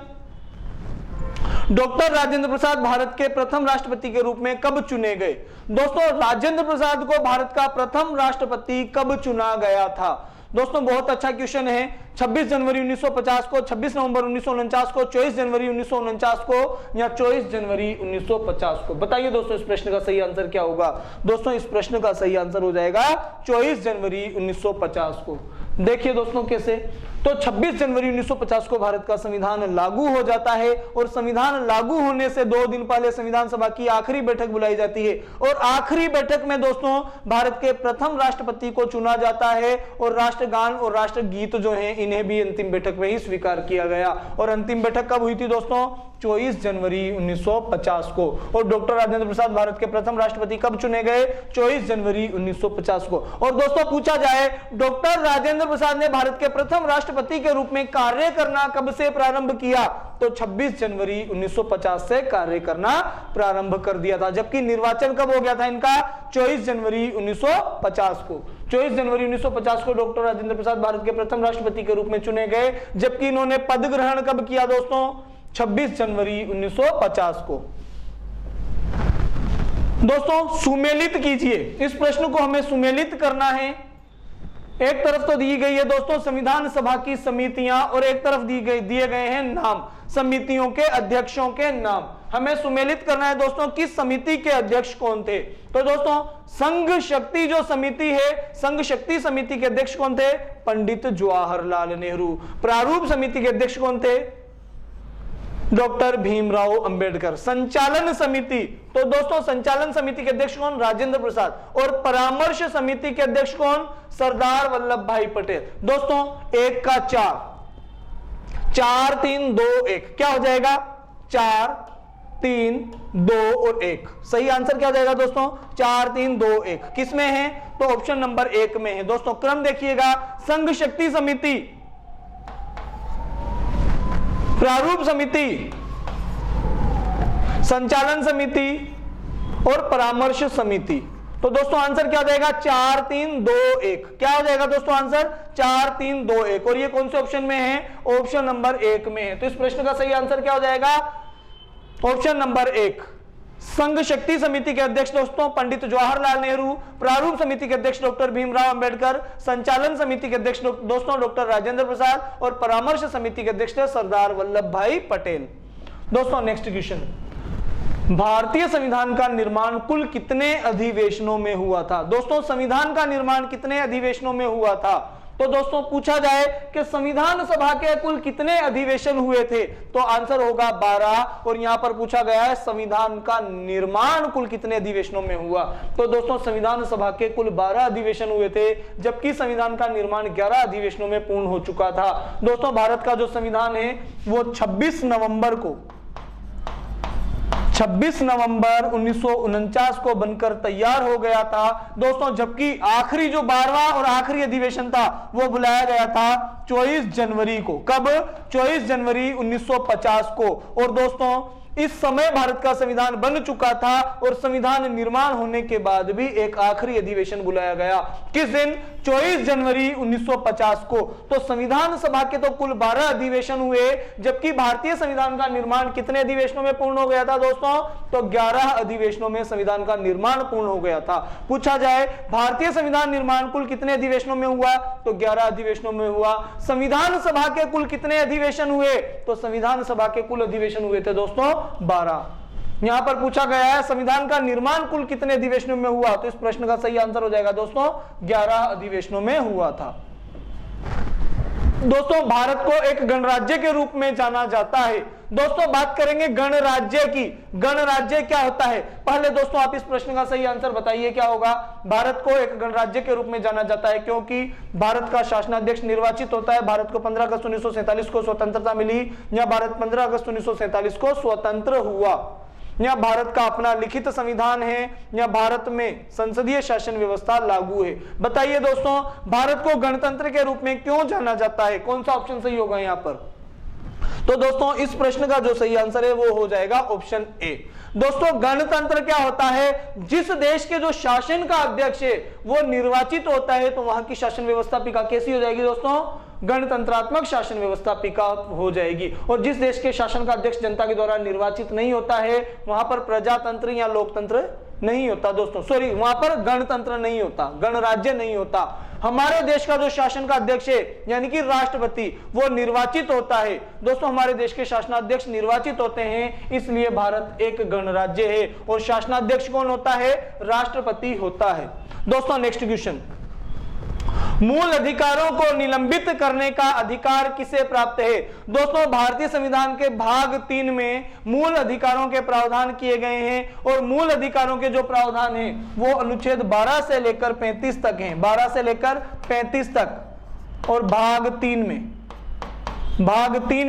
doctor Rajendra Prasad Bharat के प्रथम राष्ट्रपति के रूप में कब चुने गए? दोस्तों राजेंद्र प्रसाद को भारत का प्रथम राष्ट्रपति कब चुना गया था? दोस्तों बहुत अच्छा क्वेश्चन है। 26 जनवरी 1950 को, 26 नवंबर 1949 को, 24 जनवरी 1949 को या 24 जनवरी 1950 को? बताइए दोस्तों इस प्रश्न का सही आंसर क्या होगा? दोस्तों इस प्रश्न का सही आंसर हो जाएगा 24 जनवरी 1950 को। देखिए दोस्तों कैसे, तो 26 जनवरी 1950 को भारत का संविधान लागू हो जाता है और संविधान लागू होने से 2 दिन पहले संविधान सभा की आखिरी बैठक बुलाई जाती है और आखिरी बैठक में दोस्तों भारत के प्रथम राष्ट्रपति को चुना जाता है और राष्ट्रगान और राष्ट्रगीत जो हैं इन्हें भी अंतिम बैठक में ही स्वीकार किया गया। और अंतिम बैठक कब हुई थी दोस्तों? 24 जनवरी 1950 को। और डॉक्टर राजेंद्र प्रसाद भारत के प्रथम राष्ट्रपति कब चुने गए? 24 जनवरी 1950 को। और दोस्तों पूछा जाए डॉक्टर राजेंद्र प्रसाद ने भारत के प्रथम राष्ट्रपति के रूप में कार्य करना कब से प्रारंभ किया? तो 26 जनवरी 1950 से कार्य करना प्रारंभ कर दिया था, जबकि निर्वाचन कब हो गया था इनका? 24 जनवरी 1950 को। 24 जनवरी 1950 को डॉक्टर राजेंद्र प्रसाद भारत के प्रथम राष्ट्रपति के रूप में चुने गए, जबकि इन्होंने पद ग्रहण कब किया दोस्तों? 26 जनवरी 1950 को। दोस्तों सुमेलित कीजिए, इस प्रश्न को हमें सुमेलित करना है। एक तरफ तो दी गई है दोस्तों संविधान सभा की समितियां और एक तरफ दिए गए हैं नाम, समितियों के अध्यक्षों के नाम। हमें सुमेलित करना है दोस्तों किस समिति के अध्यक्ष कौन थे। तो दोस्तों संघ शक्ति जो समिति है, संघ शक्ति समिति के अध्यक्ष कौन थे, पंडित जवाहरलाल नेहरू। प्रारूप समिति के अध्यक्ष कौन थे, डॉक्टर भीमराव अंबेडकर। संचालन समिति, तो दोस्तों संचालन समिति के अध्यक्ष कौन, राजेंद्र प्रसाद। और परामर्श समिति के अध्यक्ष कौन, सरदार वल्लभ भाई पटेल। दोस्तों 1 का 4 3 2 1 क्या हो जाएगा, 4 3 2 और 1। सही आंसर क्या हो जाएगा दोस्तों, 4 3 2 1। किस में है, तो ऑप्शन नंबर 1 में है। दोस्तों क्रम देखिएगा, संघ शक्ति समिति, प्रारूप समिति, संचालन समिति और परामर्श समिति। तो दोस्तों आंसर क्या हो जाएगा, 4 3 2 1। क्या हो जाएगा दोस्तों आंसर, 4 3 2 1। और ये कौन से ऑप्शन में है, ऑप्शन नंबर 1 में है। तो इस प्रश्न का सही आंसर क्या हो जाएगा, ऑप्शन नंबर 1। संघ शक्ति समिति के अध्यक्ष दोस्तों पंडित जवाहरलाल नेहरू, प्रारूप समिति के अध्यक्ष डॉक्टर भीमराव अंबेडकर, संचालन समिति के अध्यक्ष दोस्तों डॉक्टर राजेंद्र प्रसाद और परामर्श समिति के अध्यक्ष सरदार वल्लभ भाई पटेल। दोस्तों नेक्स्ट क्वेश्चन, भारतीय संविधान का निर्माण कुल कितने अधिवेशनों में हुआ था। दोस्तों संविधान का निर्माण कितने अधिवेशनों में हुआ था। तो दोस्तों पूछा जाए कि संविधान सभा के कुल कितने अधिवेशन हुए थे, तो आंसर होगा 12। और यहां पर पूछा गया है संविधान का निर्माण कुल कितने अधिवेशनों में हुआ। तो दोस्तों संविधान सभा के कुल 12 अधिवेशन हुए थे, जबकि संविधान का निर्माण 11 अधिवेशनों में पूर्ण हो चुका था। दोस्तों भारत का जो संविधान है वो 26 नवंबर 1949 को बनकर तैयार हो गया था दोस्तों, जबकि आखिरी जो 12वां और आखिरी अधिवेशन था वो बुलाया गया था 24 जनवरी को। कब, 24 जनवरी 1950 को। और दोस्तों इस समय भारत का संविधान बन चुका था और संविधान निर्माण होने के बाद भी एक आखिरी अधिवेशन बुलाया गया। किस दिन, 24 जनवरी 1950 को। तो संविधान सभा के तो कुल 12 अधिवेशन हुए, जबकि भारतीय संविधान का निर्माण कितने अधिवेशनों में पूर्ण हो गया था दोस्तों, तो 11 अधिवेशनों में संविधान का निर्माण पूर्ण हो गया था। पूछा जाए भारतीय संविधान निर्माण कुल कितने अधिवेशनों में हुआ, तो 11 अधिवेशनों में हुआ। संविधान सभा के कुल कितने अधिवेशन हुए, तो संविधान सभा के कुल अधिवेशन हुए थे दोस्तों 12। यहां पर पूछा गया है संविधान का निर्माण कुल कितने अधिवेशनों में हुआ, तो इस प्रश्न का सही आंसर हो जाएगा दोस्तों 11 अधिवेशनों में हुआ था। दोस्तों भारत को एक गणराज्य के रूप में जाना जाता है। दोस्तों बात करेंगे गणराज्य की। गणराज्य क्या होता है, पहले दोस्तों आप इस प्रश्न का सही आंसर बताइए क्या होगा। भारत को एक गणराज्य के रूप में जाना जाता है क्योंकि भारत का शासनाध्यक्ष निर्वाचित होता है। भारत को 15 अगस्त 1947 को स्वतंत्रता मिली, या भारत 15 अगस्त 1947 को स्वतंत्र हुआ। या भारत का अपना लिखित संविधान है, या भारत में संसदीय शासन व्यवस्था लागू है। बताइए दोस्तों भारत को गणतंत्र के रूप में क्यों जाना जाता है, कौन सा ऑप्शन सही होगा यहाँ पर। तो दोस्तों इस प्रश्न का जो सही आंसर है वो हो जाएगा ऑप्शन ए। दोस्तों गणतंत्र क्या होता है, जिस देश के जो शासन का अध्यक्ष है वो निर्वाचित होता है, तो वहां की शासन व्यवस्थापिका कैसी हो जाएगी दोस्तों, गणतंत्रात्मक शासन व्यवस्थापिका हो जाएगी। और जिस देश के शासन का अध्यक्ष जनता के द्वारा निर्वाचित नहीं होता है, वहां पर प्रजातंत्र या लोकतंत्र नहीं होता दोस्तों, सॉरी वहां पर गणतंत्र नहीं होता, गणराज्य नहीं होता। हमारे देश का जो शासन का अध्यक्ष है यानी कि राष्ट्रपति, वो निर्वाचित होता है। दोस्तों हमारे देश के शासनाध्यक्ष निर्वाचित होते हैं, इसलिए भारत एक गणराज्य है। और शासनाध्यक्ष कौन होता है, राष्ट्रपति होता है। दोस्तों नेक्स्ट क्वेश्चन, मूल अधिकारों को निलंबित करने का अधिकार किसे प्राप्त है। दोस्तों भारतीय संविधान के भाग 3 में मूल अधिकारों के प्रावधान किए गए हैं, और मूल अधिकारों के जो प्रावधान हैं वो अनुच्छेद 12 से लेकर 35 तक हैं, 12 से लेकर 35 तक। और भाग 3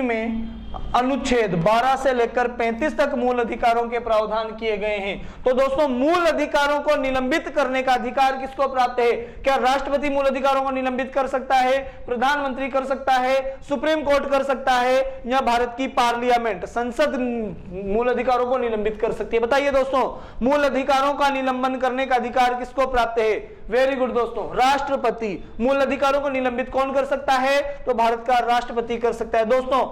में अनुच्छेद 12 से लेकर 35 तक मूल अधिकारों के प्रावधान किए गए हैं। तो दोस्तों मूल अधिकारों को निलंबित करने का अधिकार किसको प्राप्त है, क्या राष्ट्रपति मूल अधिकारों को निलंबित कर सकता है, प्रधानमंत्री कर सकता है, सुप्रीम कोर्ट कर सकता है, या भारत की पार्लियामेंट संसद मूल अधिकारों को निलंबित कर सकती है। बताइए दोस्तों मूल अधिकारों का निलंबन करने का अधिकार किसको प्राप्त है। वेरी गुड दोस्तों, राष्ट्रपति। मूल अधिकारों को निलंबित कौन कर सकता है, तो भारत का राष्ट्रपति कर सकता है। दोस्तों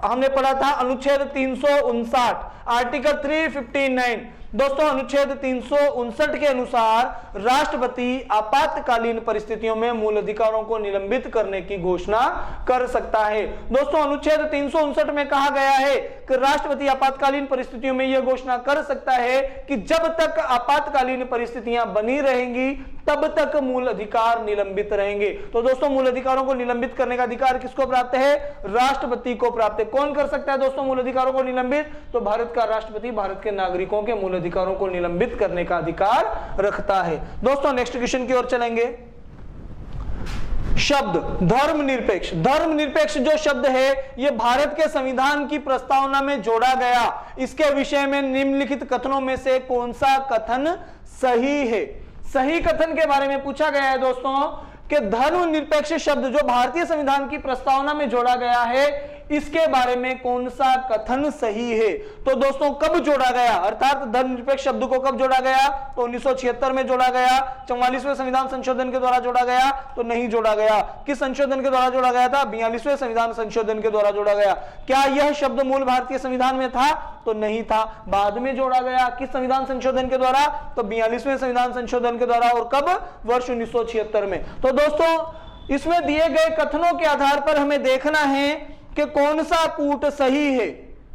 हमने पढ़ा था अनुच्छेद 359 आर्टिकल 359 दोस्तों अनुच्छेद 359 के अनुसार राष्ट्रपति आपातकालीन परिस्थितियों में मूल अधिकारों को निलंबित करने की घोषणा कर सकता है। दोस्तों अनुच्छेद 359 में कहा गया है कि राष्ट्रपति आपातकालीन परिस्थितियों में यह घोषणा कर सकता है कि जब तक आपातकालीन परिस्थितियां बनी रहेंगी तब तक मूल अधिकार निलंबित रहेंगे। तो दोस्तों मूल अधिकारों को निलंबित करने का अधिकार किसको प्राप्त है? राष्ट्रपति को प्राप्त है। कौन कर सकता है दोस्तों मूल अधिकारों को निलंबित? तो भारत का राष्ट्रपति भारत के नागरिकों के मूल अधिकारों को निलंबित करने का अधिकार रखता है। दोस्तों नेक्स्ट क्वेश्चन की ओर चलेंगे। शब्द धर्मनिरपेक्ष। धर्मनिरपेक्ष जो शब्द है यह भारत के संविधान की प्रस्तावना में जोड़ा गया। इसके विषय में निम्नलिखित कथनों में से कौन सा कथन सही है? सही कथन के बारे में पूछा गया है दोस्तों कि धर्मनिरपेक्ष शब्द जो भारतीय संविधान की प्रस्तावना में जोड़ा गया है इसके बारे में कौन सा कथन सही है? तो दोस्तों कब जोड़ा गया, अर्थात धर्मनिरपेक्ष शब्द को कब जोड़ा गया? तो 1976 में जोड़ा गया। 44वें संविधान संशोधन के द्वारा जोड़ा गया? तो नहीं जोड़ा गया। किस संशोधन के द्वारा जोड़ा गया था? 42वें संविधान संशोधन के द्वारा जोड़ा गया। क्या यह शब्द मूल भारतीय संविधान में था? तो नहीं था, बाद में जोड़ा गया। किस संविधान संशोधन के द्वारा? तो 42वें संविधान संशोधन के द्वारा। और कब? वर्ष 1976 में। तो दोस्तों इसमें दिए गए कथनों के आधार पर हमें देखना है कि कौन सा कूट सही है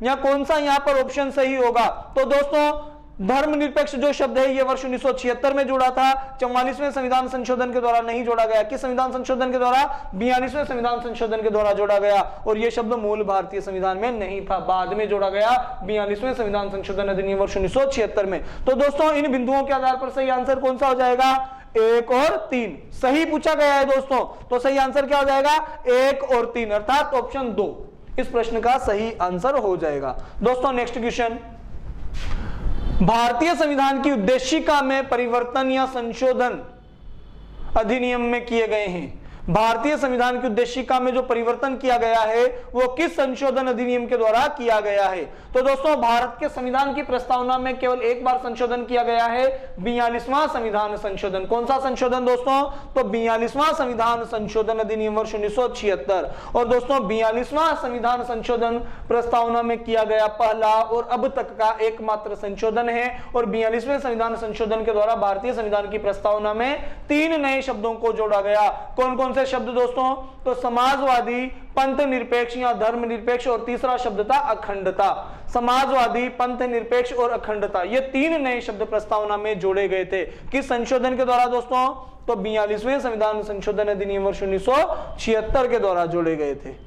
या कौन सा यहां पर ऑप्शन सही होगा। तो दोस्तों धर्मनिरपेक्ष जो शब्द है यह वर्ष 1976 में जुड़ा था। 44वें संविधान संशोधन के द्वारा नहीं जोड़ा गया। किस संविधान संशोधन के द्वारा? 42वें संविधान संशोधन के द्वारा जोड़ा गया। और यह शब्द मूल भारतीय संविधान में नहीं था, बाद में जोड़ा गया 42वें संविधान संशोधन अधिनियम वर्ष 1976 में। तो दोस्तों इन बिंदुओं के आधार पर सही आंसर कौन सा हो जाएगा? 1 और 3 सही पूछा गया है दोस्तों। तो सही आंसर क्या हो जाएगा? 1 और 3 अर्थात ऑप्शन 2 इस प्रश्न का सही आंसर हो जाएगा। दोस्तों नेक्स्ट क्वेश्चन। भारतीय संविधान की उद्देशिका में परिवर्तन या संशोधन अधिनियम में किए गए हैं। भारतीय संविधान की उद्देशिका में जो परिवर्तन किया गया है वो किस संशोधन अधिनियम के द्वारा किया गया है? तो दोस्तों भारत के संविधान की प्रस्तावना में केवल एक बार संशोधन किया गया है, 42वां संविधान संशोधन। कौन सा संशोधन दोस्तों? तो 42वां संविधान संशोधन अधिनियम वर्ष 1976। और दोस्तों 42वां संविधान संशोधन प्रस्तावना में किया गया पहला और अब तक का एकमात्र संशोधन है। और 42वें संविधान संशोधन के द्वारा भारतीय संविधान की प्रस्तावना में 3 नए शब्दों को जोड़ा गया। कौन कौन से शब्द दोस्तों? तो समाजवादी, पंथ निरपेक्ष या धर्म निरपेक्ष, और तीसरा शब्द था अखंडता। समाजवादी, पंथ निरपेक्ष और अखंडता, ये 3 नए शब्द प्रस्तावना में जोड़े गए थे। किस संशोधन के द्वारा दोस्तों? तो 42वें संविधान संशोधन अधिनियम वर्ष 1976 के द्वारा जोड़े गए थे।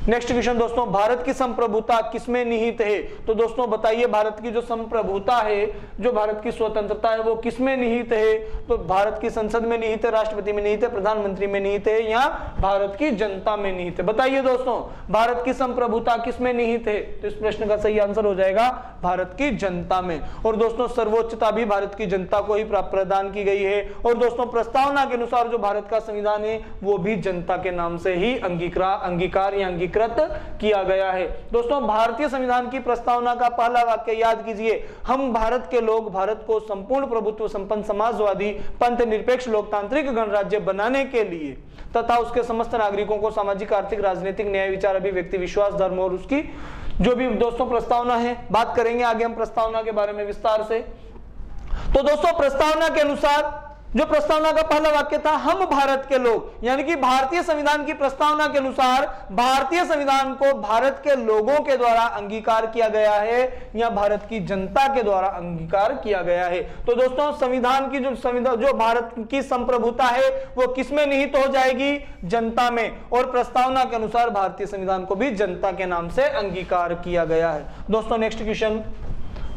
नेक्स्ट क्वेश्चन दोस्तों, भारत की संप्रभुता किसमें निहित है? तो दोस्तों बताइए भारत की जो संप्रभुता है, जो भारत की स्वतंत्रता है, वो किसमें निहित है? तो भारत की संसद में निहित है, राष्ट्रपति में निहित है, प्रधानमंत्री में निहित है या भारत की जनता में निहित है? बताइए दोस्तों भारत की संप्रभुता किसमें निहित है? तो इस प्रश्न का सही आंसर हो जाएगा भारत की जनता में। और दोस्तों सर्वोच्चता भी भारत की जनता को ही प्रदान की गई है। और दोस्तों प्रस्तावना के अनुसार जो भारत का संविधान है वो भी जनता के नाम से ही अंगीकार या किया गया है। दोस्तों भारतीय संविधान की प्रस्तावना का पहला वाक्य याद कीजिए, हम भारत के लोग भारत को संपूर्ण प्रभुत्व संपन्न समाजवादी पंथ निरपेक्ष लोकतांत्रिक गणराज्य बनाने के लिए तथा उसके समस्त नागरिकों को सामाजिक आर्थिक राजनीतिक न्याय विचार अभिव्यक्ति विश्वास धर्म और उसकी जो भी दोस्तों प्रस्तावना है, बात करेंगे आगे हम प्रस्तावना के बारे में विस्तार से। तो दोस्तों प्रस्तावना के अनुसार जो प्रस्तावना का पहला वाक्य था, हम भारत के लोग, यानी कि भारतीय संविधान की प्रस्तावना के अनुसार भारतीय संविधान को भारत के लोगों के द्वारा अंगीकार किया गया है या भारत की जनता के द्वारा अंगीकार किया गया है। तो दोस्तों संविधान की जो भारत की संप्रभुता है वो किसमें निहित हो जाएगी? जनता में। और प्रस्तावना के अनुसार भारतीय संविधान को भी जनता के नाम से अंगीकार किया गया है। दोस्तों नेक्स्ट क्वेश्चन,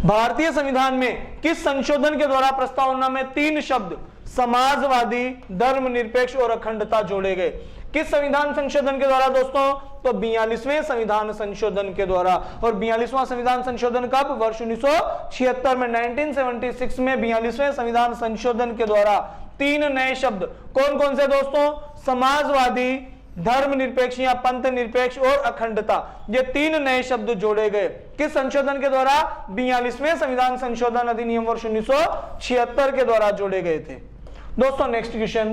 भारतीय संविधान में किस संशोधन के द्वारा प्रस्तावना में 3 शब्द समाजवादी, धर्मनिरपेक्ष और अखंडता जोड़े गए? किस संविधान संशोधन के द्वारा दोस्तों? तो 42वें संविधान संशोधन के द्वारा। और 42वां संविधान संशोधन कब? वर्ष 1976 में। 1976 में 42वें संविधान संशोधन के द्वारा 3 नए शब्द कौन कौन से दोस्तों? समाजवादी, धर्मनिरपेक्ष या पंथ निरपेक्ष और अखंडता, ये 3 नए शब्द जोड़े गए। किस संशोधन के द्वारा? 42वें संविधान संशोधन अधिनियम वर्ष 1976 के द्वारा जोड़े गए थे। दोस्तों नेक्स्ट क्वेश्चन,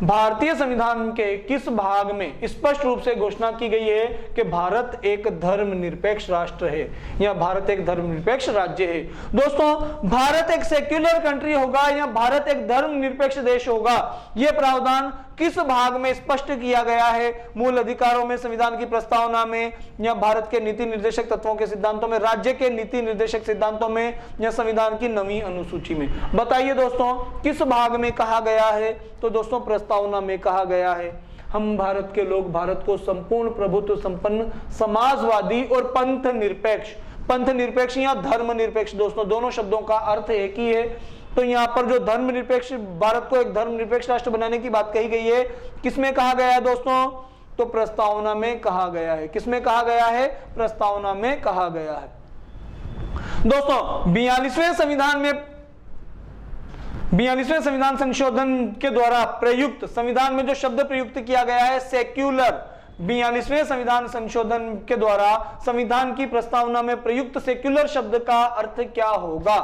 भारतीय संविधान के किस भाग में स्पष्ट रूप से घोषणा की गई है कि भारत एक धर्मनिरपेक्ष राष्ट्र है या भारत एक धर्मनिरपेक्ष राज्य है? दोस्तों, भारत एक सेक्युलर कंट्री होगा या भारत एक धर्मनिरपेक्ष देश होगा, यह प्रावधान किस भाग में स्पष्ट किया गया है? मूल अधिकारों में, संविधान की प्रस्तावना में, या भारत के नीति निर्देशक तत्वों के सिद्धांतों में, राज्य के नीति निर्देशक सिद्धांतों में, या संविधान की 9वीं अनुसूची में? बताइए दोस्तों, किस भाग में कहा गया है? तो दोस्तों, प्रस्तावना में कहा गया है। हम भारत के लोग भारत को संपूर्ण प्रभुत्व संपन्न, समाजवादी और पंथ निरपेक्ष या धर्मनिरपेक्ष, दोस्तों दोनों शब्दों का अर्थ एक ही है। तो यहाँ पर जो धर्मनिरपेक्ष, भारत को एक धर्मनिरपेक्ष राष्ट्र बनाने की बात कही गई है, किसमें कहा गया है दोस्तों? तो प्रस्तावना में कहा गया है। किसमें कहा गया है? प्रस्तावना में कहा गया है। दोस्तों, 42वें संविधान संशोधन के द्वारा प्रयुक्त, संविधान में जो शब्द प्रयुक्त किया गया है सेक्युलर, 42वें संविधान संशोधन के द्वारा संविधान की प्रस्तावना में प्रयुक्त सेक्युलर शब्द का अर्थ क्या होगा?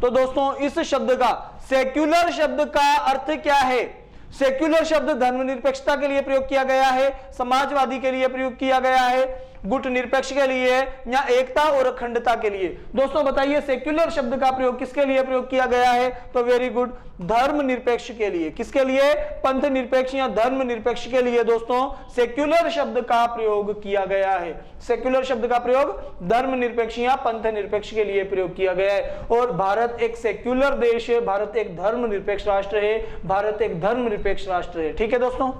तो दोस्तों, इस शब्द का, सेक्युलर शब्द का अर्थ क्या है? सेक्युलर शब्द धर्मनिरपेक्षता के लिए प्रयोग किया गया है, समाजवादी के लिए प्रयोग किया गया है, गुट निरपेक्ष के लिए, या एकता और अखंडता के लिए? दोस्तों बताइए, सेक्युलर शब्द का प्रयोग किसके लिए प्रयोग किया गया है? तो वेरी गुड, धर्मनिरपेक्ष के लिए। किसके लिए? पंथ निरपेक्ष या धर्मनिरपेक्ष के लिए दोस्तों सेक्युलर शब्द का प्रयोग किया गया है। सेक्युलर शब्द का प्रयोग धर्मनिरपेक्ष या पंथ निरपेक्ष के लिए प्रयोग किया गया है। और भारत एक सेक्युलर देश है, भारत एक धर्मनिरपेक्ष राष्ट्र है, भारत एक धर्मनिरपेक्ष राष्ट्र है। ठीक है दोस्तों।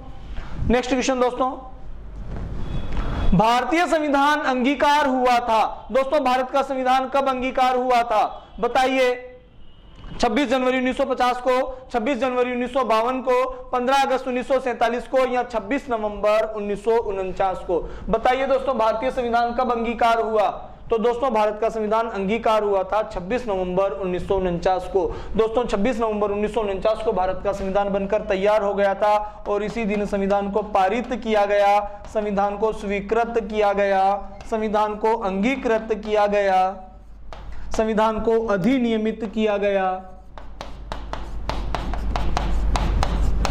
नेक्स्ट क्वेश्चन दोस्तों, भारतीय संविधान अंगीकार हुआ था। दोस्तों, भारत का संविधान कब अंगीकार हुआ था? बताइए। 26 जनवरी 1950 को, 26 जनवरी 1952 को, 15 अगस्त 1947 को, या 26 नवंबर 1949 को? बताइए दोस्तों, भारतीय संविधान कब अंगीकार हुआ? तो दोस्तों, भारत का संविधान अंगीकार हुआ था 26 नवंबर 1949 को। दोस्तों, 26 नवंबर 1949 को भारत का संविधान बनकर तैयार हो गया था और इसी दिन संविधान को पारित किया गया, संविधान को स्वीकृत किया गया, संविधान को अंगीकृत किया गया, संविधान को अधिनियमित किया गया,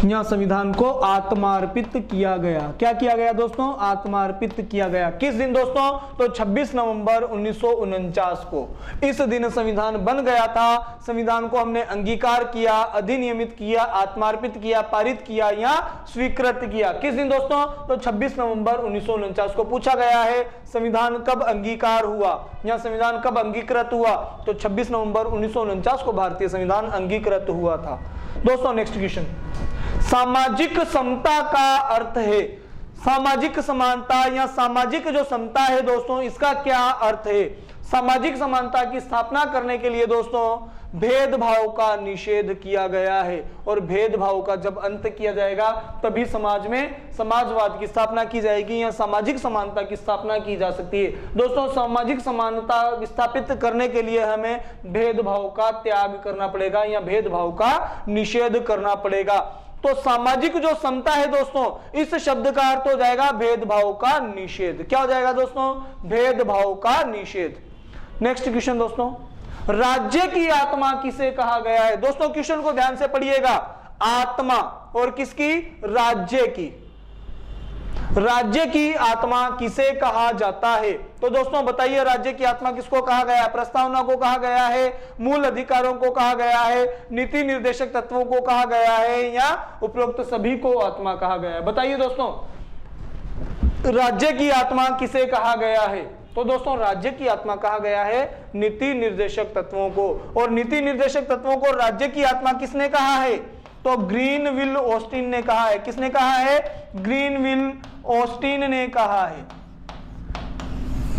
या संविधान को आत्मार्पित किया गया। क्या किया गया दोस्तों? आत्मार्पित किया गया। किस दिन दोस्तों? तो 26 नवंबर 1949 को। इस दिन संविधान बन गया था। संविधान को हमने अंगीकार किया, अधिनियमित किया, आत्मार्पित किया, पारित किया या स्वीकृत किया। किस दिन दोस्तों? तो 26 नवंबर 1949 को। पूछा गया है संविधान कब अंगीकार हुआ या संविधान कब अंगीकृत हुआ? तो 26 नवंबर 1949 को भारतीय संविधान अंगीकृत हुआ था। दोस्तों, नेक्स्ट क्वेश्चन, सामाजिक समता का अर्थ है, सामाजिक समानता या सामाजिक जो समता है दोस्तों, इसका क्या अर्थ है? सामाजिक समानता की स्थापना करने के लिए दोस्तों भेदभाव का निषेध किया गया है, और भेदभाव का जब अंत किया जाएगा तभी समाज में समाजवाद की स्थापना की जाएगी या सामाजिक समानता की स्थापना की जा सकती है। दोस्तों, सामाजिक समानता स्थापित करने के लिए हमें भेदभाव का त्याग करना पड़ेगा या भेदभाव का निषेध करना पड़ेगा। तो सामाजिक जो समता है दोस्तों, इस शब्द का अर्थ हो जाएगा भेदभाव का निषेध। क्या हो जाएगा दोस्तों? भेदभाव का निषेध। नेक्स्ट क्वेश्चन दोस्तों, राज्य की आत्मा किसे कहा गया है? दोस्तों, क्वेश्चन को ध्यान से पढ़िएगा। आत्मा और किसकी? राज्य की। राज्य की आत्मा किसे कहा जाता है? तो दोस्तों बताइए, राज्य की आत्मा किसको कहा गया है? प्रस्तावना को कहा गया है, मूल अधिकारों को कहा गया है, नीति निर्देशक तत्वों को कहा गया है, या उपरोक्त सभी को आत्मा कहा गया है? बताइए दोस्तों, राज्य की आत्मा किसे कहा गया है? तो दोस्तों, राज्य की आत्मा कहा गया है नीति निर्देशक तत्वों को। और नीति निर्देशक तत्वों को राज्य की आत्मा किसने कहा है? तो ग्रीनविल ऑस्टिन ने कहा है। किसने कहा है? ग्रीनविल ऑस्टिन ने कहा है।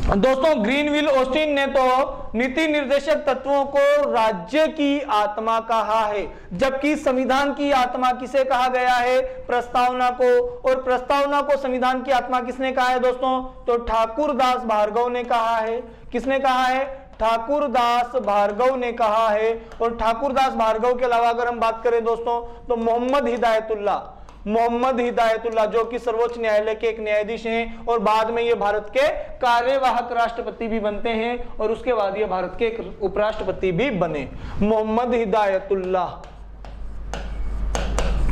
दोस्तों, ग्रीनविल ऑस्टिन ने तो नीति निर्देशक तत्वों को राज्य की आत्मा कहा है, जबकि संविधान की आत्मा किसे कहा गया है? प्रस्तावना को। और प्रस्तावना को संविधान की आत्मा किसने कहा है दोस्तों? तो ठाकुरदास भार्गव ने कहा है। किसने कहा है? ठाकुरदास भार्गव ने कहा है। और ठाकुरदास भार्गव के अलावा अगर हम बात करें दोस्तों, तो मोहम्मद हिदायतुल्लाह जो कि सर्वोच्च न्यायालय के एक न्यायाधीश हैं और बाद में ये भारत के कार्यवाहक राष्ट्रपति भी बनते हैं और उसके बाद ये भारत के एक उपराष्ट्रपति भी बने, मोहम्मद हिदायतुल्लाह।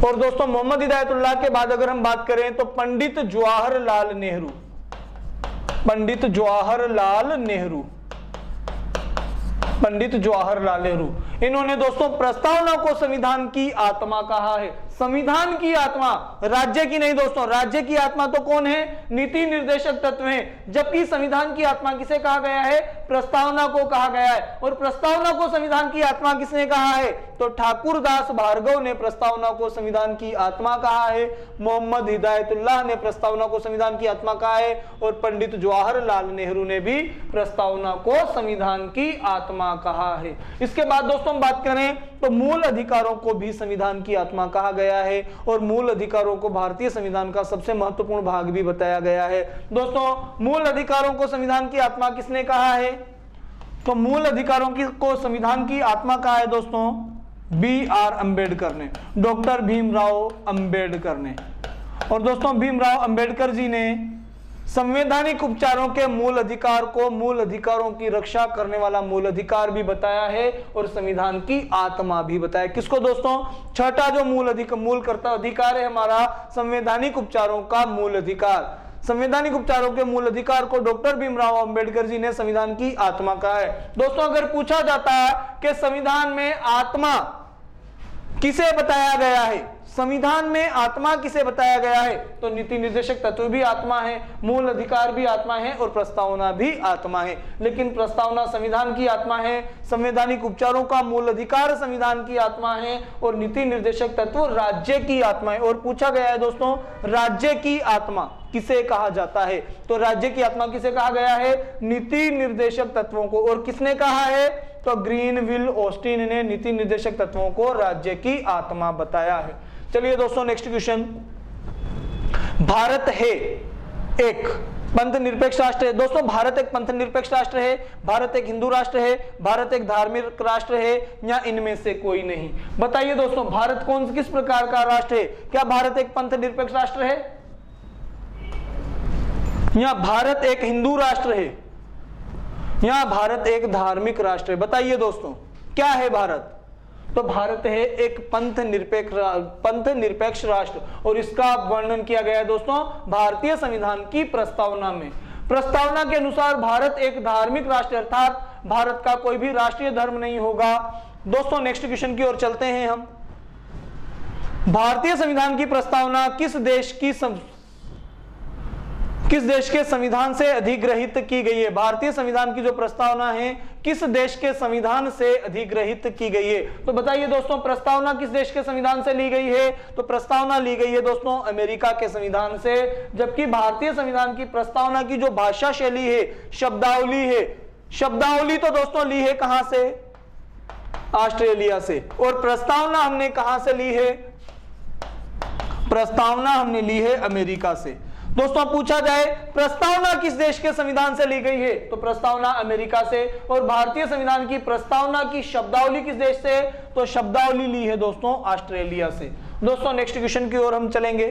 और दोस्तों मोहम्मद हिदायतुल्लाह के बाद अगर हम बात करें तो पंडित जवाहरलाल नेहरू, पंडित जवाहरलाल नेहरू, पंडित जवाहरलाल नेहरू, इन्होंने दोस्तों प्रस्तावना को संविधान की आत्मा कहा है। संविधान की आत्मा, राज्य की नहीं दोस्तों, राज्य की आत्मा तो कौन है, नीति निर्देशक तत्व हैं, जबकि संविधान की आत्मा किसे कहा गया है, प्रस्तावना को कहा गया है। और प्रस्तावना को संविधान की आत्मा किसने कहा है, तो ठाकुर दास भार्गव ने प्रस्तावना को संविधान की आत्मा कहा है, मोहम्मद हिदायतुल्लाह ने प्रस्तावना को संविधान की आत्मा कहा है, और पंडित जवाहरलाल नेहरू ने भी प्रस्तावना को संविधान की आत्मा कहा है। इसके बाद दोस्तों हम बात करें तो मूल अधिकारों को भी संविधान की आत्मा कहा गया है, और मूल अधिकारों को भारतीय संविधान का सबसे महत्वपूर्ण भाग भी बताया गया है। दोस्तों मूल अधिकारों को संविधान की आत्मा किसने कहा है, तो मूल अधिकारों को संविधान की आत्मा कहा है दोस्तों B.R. अम्बेडकर ने, डॉक्टर भीमराव अम्बेडकर ने। और दोस्तों भीमराव अम्बेडकर जी ने संवैधानिक उपचारों के मूल अधिकार को मूल अधिकारों की रक्षा करने वाला मूल अधिकार भी बताया है, और संविधान की आत्मा भी बताया। किसको दोस्तों, छठा जो मूल अधिकार है हमारा, संवैधानिक उपचारों का मूल अधिकार, संवैधानिक उपचारों के मूल अधिकार को डॉक्टर भीमराव अंबेडकर जी ने संविधान की आत्मा कहा है। दोस्तों अगर पूछा जाता है कि संविधान में आत्मा किसे बताया गया है, संविधान में आत्मा किसे बताया गया है, तो नीति निर्देशक तत्व भी आत्मा है, मूल अधिकार भी आत्मा है, और प्रस्तावना भी आत्मा है। लेकिन प्रस्तावना संविधान की आत्मा है, संवैधानिक उपचारों का मूल अधिकार संविधान की आत्मा है, और नीति निर्देशक तत्व राज्य की आत्मा है। और पूछा गया है दोस्तों राज्य की आत्मा किसे कहा जाता है, तो राज्य की आत्मा किसे कहा गया है, नीति निर्देशक तत्वों को। और किसने कहा है, तो ग्रीनविल ऑस्टिन ने नीति निर्देशक तत्वों को राज्य की आत्मा बताया है। चलिए दोस्तों नेक्स्ट क्वेश्चन, भारत है एक पंथ निरपेक्ष राष्ट्र है। दोस्तों भारत एक पंथ निरपेक्ष राष्ट्र है, भारत एक हिंदू राष्ट्र है, भारत एक धार्मिक राष्ट्र है, या इनमें से कोई नहीं। बताइए दोस्तों भारत कौन किस प्रकार का राष्ट्र है, क्या भारत एक पंथ निरपेक्ष राष्ट्र है, या भारत एक हिंदू राष्ट्र है, या भारत एक धार्मिक राष्ट्र है। बताइए दोस्तों क्या है भारत, तो भारत है एक पंथ निरपेक्ष राष्ट्र, और इसका वर्णन किया गया है दोस्तों भारतीय संविधान की प्रस्तावना में। प्रस्तावना के अनुसार भारत एक धार्मिक राष्ट्र, अर्थात भारत का कोई भी राष्ट्रीय धर्म नहीं होगा। दोस्तों नेक्स्ट क्वेश्चन की ओर चलते हैं हम। भारतीय संविधान की प्रस्तावना किस देश के संविधान से अधिग्रहित की गई है, भारतीय संविधान की जो प्रस्तावना है किस देश के संविधान से अधिग्रहित की गई है। तो बताइए दोस्तों प्रस्तावना किस देश के संविधान से ली गई है, तो प्रस्तावना ली गई है दोस्तों अमेरिका के संविधान से। जबकि भारतीय संविधान की प्रस्तावना की जो भाषा शैली है, शब्दावली है, शब्दावली तो दोस्तों ली है कहां से, ऑस्ट्रेलिया से। और प्रस्तावना हमने कहां से ली है, प्रस्तावना हमने ली है अमेरिका से। दोस्तों पूछा जाए प्रस्तावना किस देश के संविधान से ली गई है, तो प्रस्तावना अमेरिका से। और भारतीय संविधान की प्रस्तावना की शब्दावली किस देश से, तो शब्दावली ली है दोस्तों ऑस्ट्रेलिया से। दोस्तों नेक्स्ट क्वेश्चन की ओर हम चलेंगे।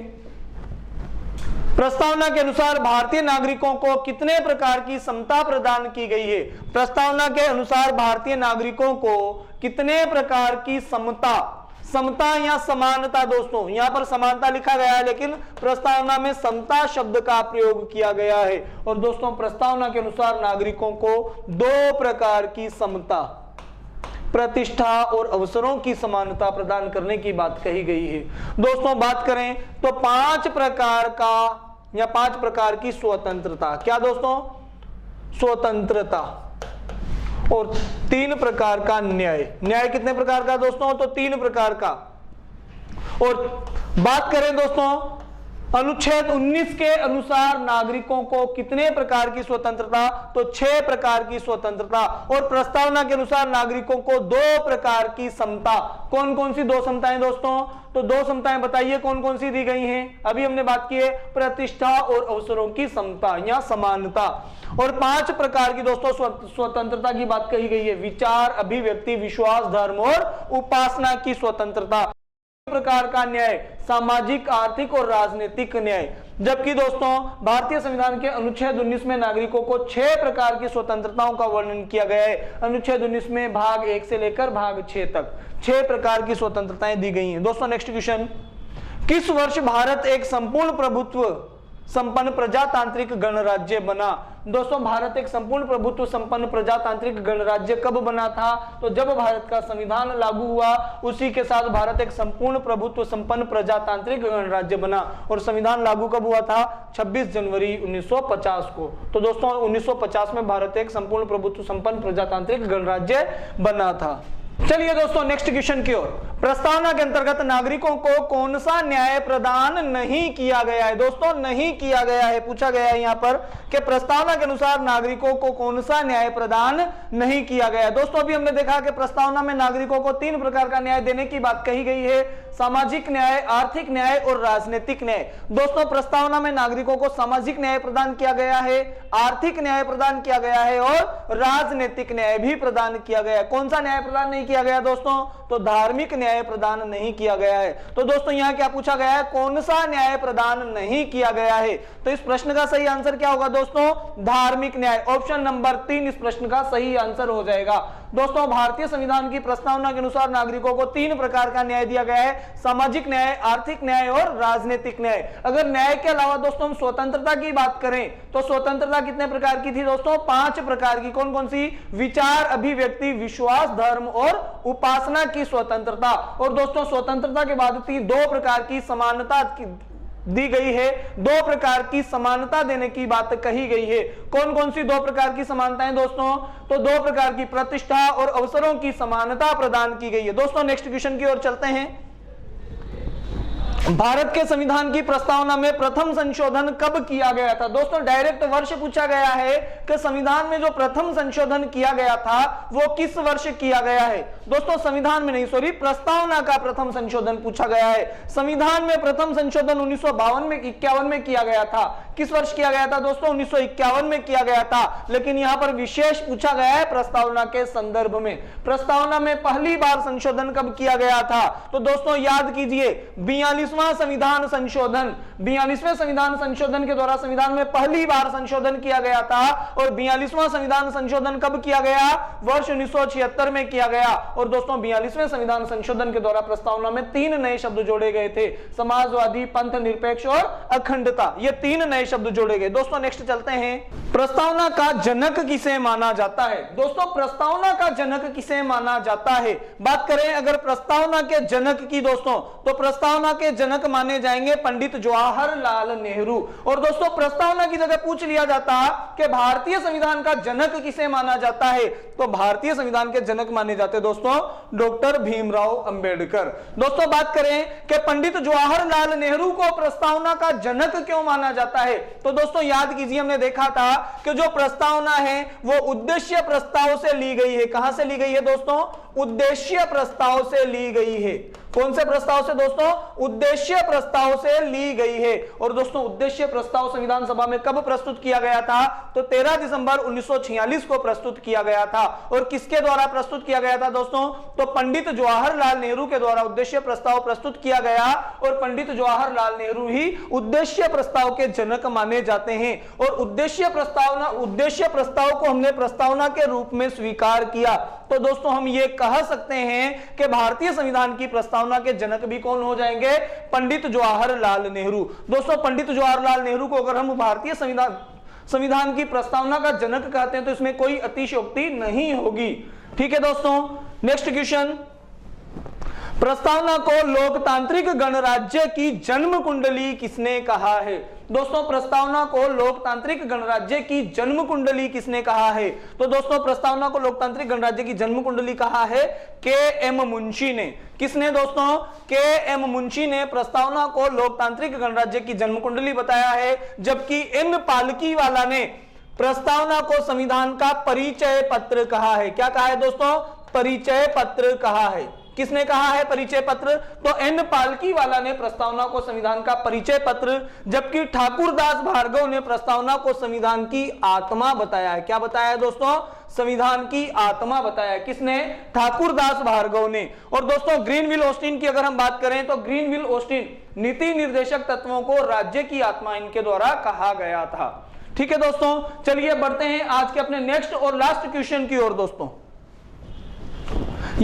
प्रस्तावना के अनुसार भारतीय नागरिकों को कितने प्रकार की समता प्रदान की गई है, प्रस्तावना के अनुसार भारतीय नागरिकों को कितने प्रकार की समता या समानता, दोस्तों यहां पर समानता लिखा गया है लेकिन प्रस्तावना में समता शब्द का प्रयोग किया गया है। और दोस्तों प्रस्तावना के अनुसार नागरिकों को 2 प्रकार की समता, प्रतिष्ठा और अवसरों की समानता प्रदान करने की बात कही गई है। दोस्तों बात करें तो 5 प्रकार की स्वतंत्रता, क्या दोस्तों, स्वतंत्रता, और 3 प्रकार का न्याय। न्याय कितने प्रकार का दोस्तों, तो 3 प्रकार का। और बात करें दोस्तों अनुच्छेद 19 के अनुसार नागरिकों को कितने प्रकार की स्वतंत्रता, तो 6 प्रकार की स्वतंत्रता। और प्रस्तावना के अनुसार नागरिकों को 2 प्रकार की समता। कौन कौन सी 2 समताएं दोस्तों, तो 2 समताएं बताइए कौन कौन सी दी गई हैं, अभी हमने बात की है प्रतिष्ठा और अवसरों की समता या समानता। और 5 प्रकार की दोस्तों स्वतंत्रता की बात कही गई है, विचार, अभिव्यक्ति, विश्वास, धर्म और उपासना की स्वतंत्रता। प्रकार का न्याय, सामाजिक, आर्थिक और राजनीतिक न्याय। जबकि दोस्तों भारतीय संविधान के अनुच्छेद 19 में नागरिकों को 6 प्रकार की स्वतंत्रताओं का वर्णन किया गया है। अनुच्छेद 19 में भाग 1 से लेकर भाग 6 तक 6 प्रकार की स्वतंत्रताएं दी गई हैं। दोस्तों नेक्स्ट क्वेश्चन, किस वर्ष भारत एक संपूर्ण प्रभुत्व संपन्न प्रजातांत्रिक गणराज्य बना? दोस्तों भारत एक संपूर्ण प्रभुत्व संपन्न प्रजातांत्रिक गणराज्य कब बना था? तो जब भारत का संविधान लागू हुआ उसी के साथ भारत एक संपूर्ण प्रभुत्व संपन्न प्रजातांत्रिक गणराज्य बना। और संविधान लागू कब हुआ था? 26 जनवरी 1950 को। तो दोस्तों 1950 में भारत एक संपूर्ण प्रभुत्व संपन्न प्रजातांत्रिक गणराज्य बना था। चलिए दोस्तों नेक्स्ट क्वेश्चन की ओर। प्रस्तावना के अंतर्गत नागरिकों को कौन सा न्याय प्रदान नहीं किया गया है? दोस्तों नहीं किया गया है, पूछा गया है यहाँ पर कि प्रस्तावना के अनुसार नागरिकों को कौन सा न्याय प्रदान नहीं किया गया है। दोस्तों अभी हमने देखा कि प्रस्तावना में नागरिकों को 3 प्रकार का न्याय देने की बात कही गई है, सामाजिक न्याय, आर्थिक न्याय और राजनीतिक न्याय। दोस्तों प्रस्तावना में नागरिकों को सामाजिक न्याय प्रदान किया गया है, आर्थिक न्याय प्रदान किया गया है और राजनीतिक न्याय भी प्रदान किया गया है। कौन सा न्याय प्रदान नहीं किया गया दोस्तों? तो धार्मिक न्याय प्रदान नहीं किया गया है। तो दोस्तों यहाँ क्या पूछा गया है? कौन सा न्याय प्रदान नहीं किया गया है? तो इस प्रश्न का सही आंसर क्या होगा दोस्तों? धार्मिक न्याय। ऑप्शन नंबर 3 इस प्रश्न का सही आंसर हो जाएगा। दोस्तों भारतीय संविधान की प्रस्तावना के अनुसार नागरिकों को 3 प्रकार का न्याय दिया गया है, सामाजिक न्याय, आर्थिक न्याय और राजनीतिक न्याय। अगर न्याय के अलावा दोस्तों हम स्वतंत्रता की बात करें तो स्वतंत्रता कितने प्रकार की थी दोस्तों? 5 प्रकार की। कौन कौन सी? विचार, अभिव्यक्ति, विश्वास, धर्म और उपासना की स्वतंत्रता। और दोस्तों स्वतंत्रता के बाद 2 प्रकार की समानता दी गई है, 2 प्रकार की समानता देने की बात कही गई है। कौन कौन सी 2 प्रकार की समानताएं दोस्तों? तो 2 प्रकार की प्रतिष्ठा और अवसरों की समानता प्रदान की गई है। दोस्तों नेक्स्ट क्वेश्चन की ओर चलते हैं। भारत के संविधान की प्रस्तावना में प्रथम संशोधन कब किया गया था? दोस्तों डायरेक्ट वर्ष पूछा गया है कि संविधान में जो प्रथम संशोधन किया गया था वो किस वर्ष किया गया है? दोस्तों संविधान में नहीं, सॉरी, प्रस्तावना का प्रथम संशोधन पूछा गया है। संविधान में प्रथम संशोधन 1952 में 51 में किया गया था। किस वर्ष किया गया था दोस्तों? 1951 में किया गया था। लेकिन यहां पर विशेष पूछा गया है प्रस्तावना के संदर्भ में। प्रस्तावना में पहली बार संशोधन कब किया गया था? तो दोस्तों याद कीजिए 42वां संविधान संशोधन, 42वें संविधान संशोधन के द्वारा संविधान में पहली बार संशोधन किया गया था। और 42वां संविधान संशोधन कब किया गया? वर्ष 1976 में किया गया। और दोस्तों 42वें संविधान संशोधन के द्वारा प्रस्तावना में 3 नए शब्द जोड़े गए थे, समाजवादी, पंथ निरपेक्ष और अखंडता। ये 3 नए शब्द जोड़े गए। दोस्तों नेक्स्ट चलते हैं। प्रस्तावना का जनक किसे माना जाता है? दोस्तों प्रस्तावना का जनक किसे माना जाता है? बात करें अगर प्रस्तावना के जनक की दोस्तों, तो प्रस्तावना के जनक माने जाएंगे पंडित जवाहरलाल नेहरू। और दोस्तों प्रस्तावना की जगह पूछ लिया जाता कि भारतीय संविधान का जनक किसे माना जाता है, तो भारतीय संविधान के जनक माने जाते दोस्तों डॉक्टर भीमराव अंबेडकर। दोस्तों बात करें कि पंडित जवाहरलाल नेहरू को प्रस्तावना का जनक क्यों माना जाता है, तो दोस्तों याद कीजिए हमने देखा था कि जो प्रस्तावना है वो उद्देश्य प्रस्ताव से ली गई है। कहां से ली गई है दोस्तों? उद्देश्य प्रस्ताव से ली गई है। कौन से प्रस्ताव से दोस्तों? उद्देश्य प्रस्ताव से ली गई है। और दोस्तों उद्देश्य प्रस्ताव संविधान सभा में कब प्रस्तुत किया गया था? तो 13 दिसंबर 1946 को प्रस्तुत किया गया था। और किसके द्वारा प्रस्तुत किया गया था दोस्तों? तो पंडित जवाहरलाल नेहरू के द्वारा उद्देश्य प्रस्ताव प्रस्तुत किया गया। और पंडित जवाहरलाल नेहरू ही उद्देश्य प्रस्ताव के जनक माने जाते हैं। और उद्देश्य प्रस्ताव को हमने प्रस्तावना के रूप में स्वीकार किया। तो दोस्तों हम ये कह सकते हैं कि भारतीय संविधान की प्रस्तावना के जनक भी कौन हो जाएंगे? पंडित जवाहरलाल नेहरू। दोस्तों पंडित जवाहरलाल नेहरू को अगर हम भारतीय संविधान की प्रस्तावना का जनक कहते हैं तो इसमें कोई अतिशयोक्ति नहीं होगी। ठीक है दोस्तों नेक्स्ट क्वेश्चन। प्रस्तावना को लोकतांत्रिक गणराज्य की जन्म कुंडली किसने कहा है? दोस्तों प्रस्तावना को लोकतांत्रिक गणराज्य की जन्म कुंडली किसने कहा है? तो दोस्तों प्रस्तावना को लोकतांत्रिक गणराज्य की जन्म कुंडली कहा है के.एम. मुंशी ने। किसने दोस्तों? के.एम. मुंशी ने प्रस्तावना को लोकतांत्रिक गणराज्य की जन्म कुंडली बताया है। जबकि एन पालकीवाला ने प्रस्तावना को संविधान का परिचय पत्र कहा है। क्या कहा है दोस्तों? परिचय पत्र कहा है। किसने कहा है परिचय पत्र? तो एन पालकीवाला ने प्रस्तावना को संविधान का परिचय पत्र, जबकि ठाकुरदास भार्गव ने प्रस्तावना को संविधान की आत्मा बताया है। क्या बताया है दोस्तों? संविधान की आत्मा बताया। किसने? ठाकुरदास भार्गव ने। और दोस्तों ग्रीनविल ऑस्टिन की अगर हम बात करें तो ग्रीनविल ऑस्टिन नीति निर्देशक तत्वों को राज्य की आत्मा इनके द्वारा कहा गया था। ठीक है दोस्तों चलिए बढ़ते हैं आज के अपने नेक्स्ट और लास्ट क्वेश्चन की ओर। दोस्तों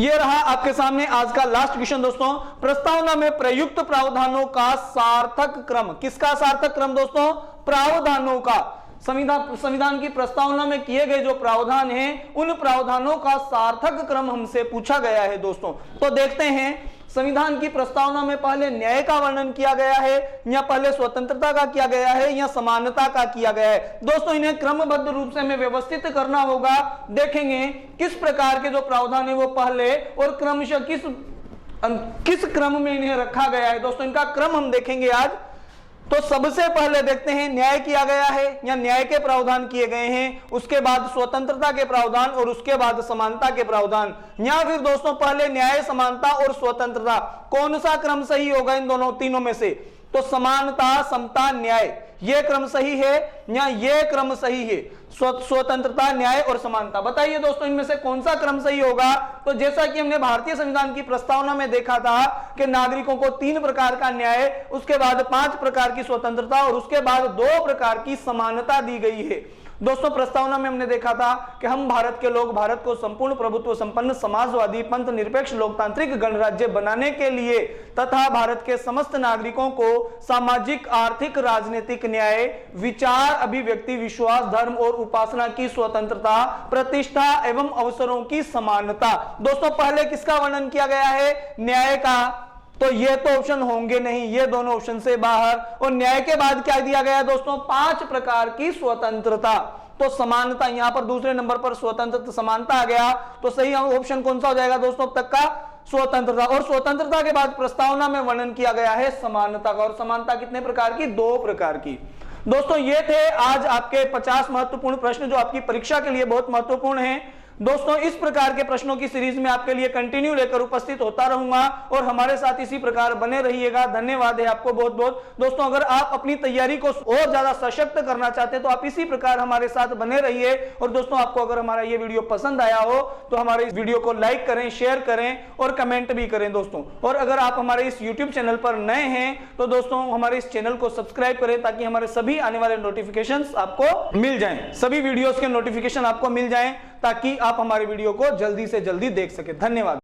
ये रहा आपके सामने आज का लास्ट क्वेश्चन दोस्तों। प्रस्तावना में प्रयुक्त प्रावधानों का सार्थक क्रम, किसका सार्थक क्रम दोस्तों? प्रावधानों का। संविधान की प्रस्तावना में किए गए जो प्रावधान हैं उन प्रावधानों का सार्थक क्रम हमसे पूछा गया है दोस्तों। तो देखते हैं संविधान की प्रस्तावना में पहले न्याय का वर्णन किया गया है या पहले स्वतंत्रता का किया गया है या समानता का किया गया है। दोस्तों इन्हें क्रमबद्ध रूप से हमें व्यवस्थित करना होगा। देखेंगे किस प्रकार के जो प्रावधान है वो पहले और क्रमशः किस क्रम में इन्हें रखा गया है। दोस्तों इनका क्रम हम देखेंगे आज। तो सबसे पहले देखते हैं न्याय किया गया है या न्याय के प्रावधान किए गए हैं, उसके बाद स्वतंत्रता के प्रावधान और उसके बाद समानता के प्रावधान। या फिर दोस्तों पहले न्याय, समानता और स्वतंत्रता, कौन सा क्रम सही होगा इन दोनों तीनों में से? तो समानता, समता, न्याय, ये क्रम सही है या ये क्रम सही है? स्वतंत्रता, न्याय और समानता, बताइए दोस्तों इनमें से कौन सा क्रम सही होगा? तो जैसा कि हमने भारतीय संविधान की प्रस्तावना में देखा था कि नागरिकों को 3 प्रकार का न्याय, उसके बाद 5 प्रकार की स्वतंत्रता और उसके बाद 2 प्रकार की समानता दी गई है। दोस्तों प्रस्तावना में हमने देखा था कि हम भारत के लोग भारत को संपूर्ण प्रभुत्व संपन्न समाजवादी पंथ निरपेक्ष लोकतांत्रिक गणराज्य बनाने के लिए तथा भारत के समस्त नागरिकों को सामाजिक, आर्थिक, राजनीतिक न्याय, विचार, अभिव्यक्ति, विश्वास, धर्म और उपासना की स्वतंत्रता, प्रतिष्ठा एवं अवसरों की समानता। दोस्तों पहले किसका वर्णन किया गया है? न्याय का। तो ये तो ऑप्शन होंगे नहीं, ये दोनों ऑप्शन से बाहर। और न्याय के बाद क्या दिया गया दोस्तों? 5 प्रकार की स्वतंत्रता। तो समानता, यहां पर दूसरे नंबर पर स्वतंत्रता, समानता आ गया। तो सही ऑप्शन कौन सा हो जाएगा दोस्तों अब तक का? स्वतंत्रता। और स्वतंत्रता के बाद प्रस्तावना में वर्णन किया गया है समानता का। और समानता कितने प्रकार की? 2 प्रकार की। दोस्तों ये थे आज आपके 50 महत्वपूर्ण प्रश्न जो आपकी परीक्षा के लिए बहुत महत्वपूर्ण हैं। दोस्तों इस प्रकार के प्रश्नों की सीरीज में आपके लिए कंटिन्यू लेकर उपस्थित होता रहूंगा और हमारे साथ इसी प्रकार बने रहिएगा। धन्यवाद है आपको बहुत बहुत। दोस्तों अगर आप अपनी तैयारी को और ज्यादा सशक्त करना चाहते हैं तो आप इसी प्रकार हमारे साथ बने रहिए। और दोस्तों आपको अगर हमारा ये वीडियो पसंद आया हो तो हमारे इस वीडियो को लाइक करें, शेयर करें और कमेंट भी करें दोस्तों। और अगर आप हमारे इस यूट्यूब चैनल पर नए हैं तो दोस्तों हमारे इस चैनल को सब्सक्राइब करें ताकि हमारे सभी आने वाले नोटिफिकेशंस आपको मिल जाएं, सभी वीडियोस के नोटिफिकेशन आपको मिल जाएं ताकि आप हमारे वीडियो को जल्दी से जल्दी देख सके। धन्यवाद।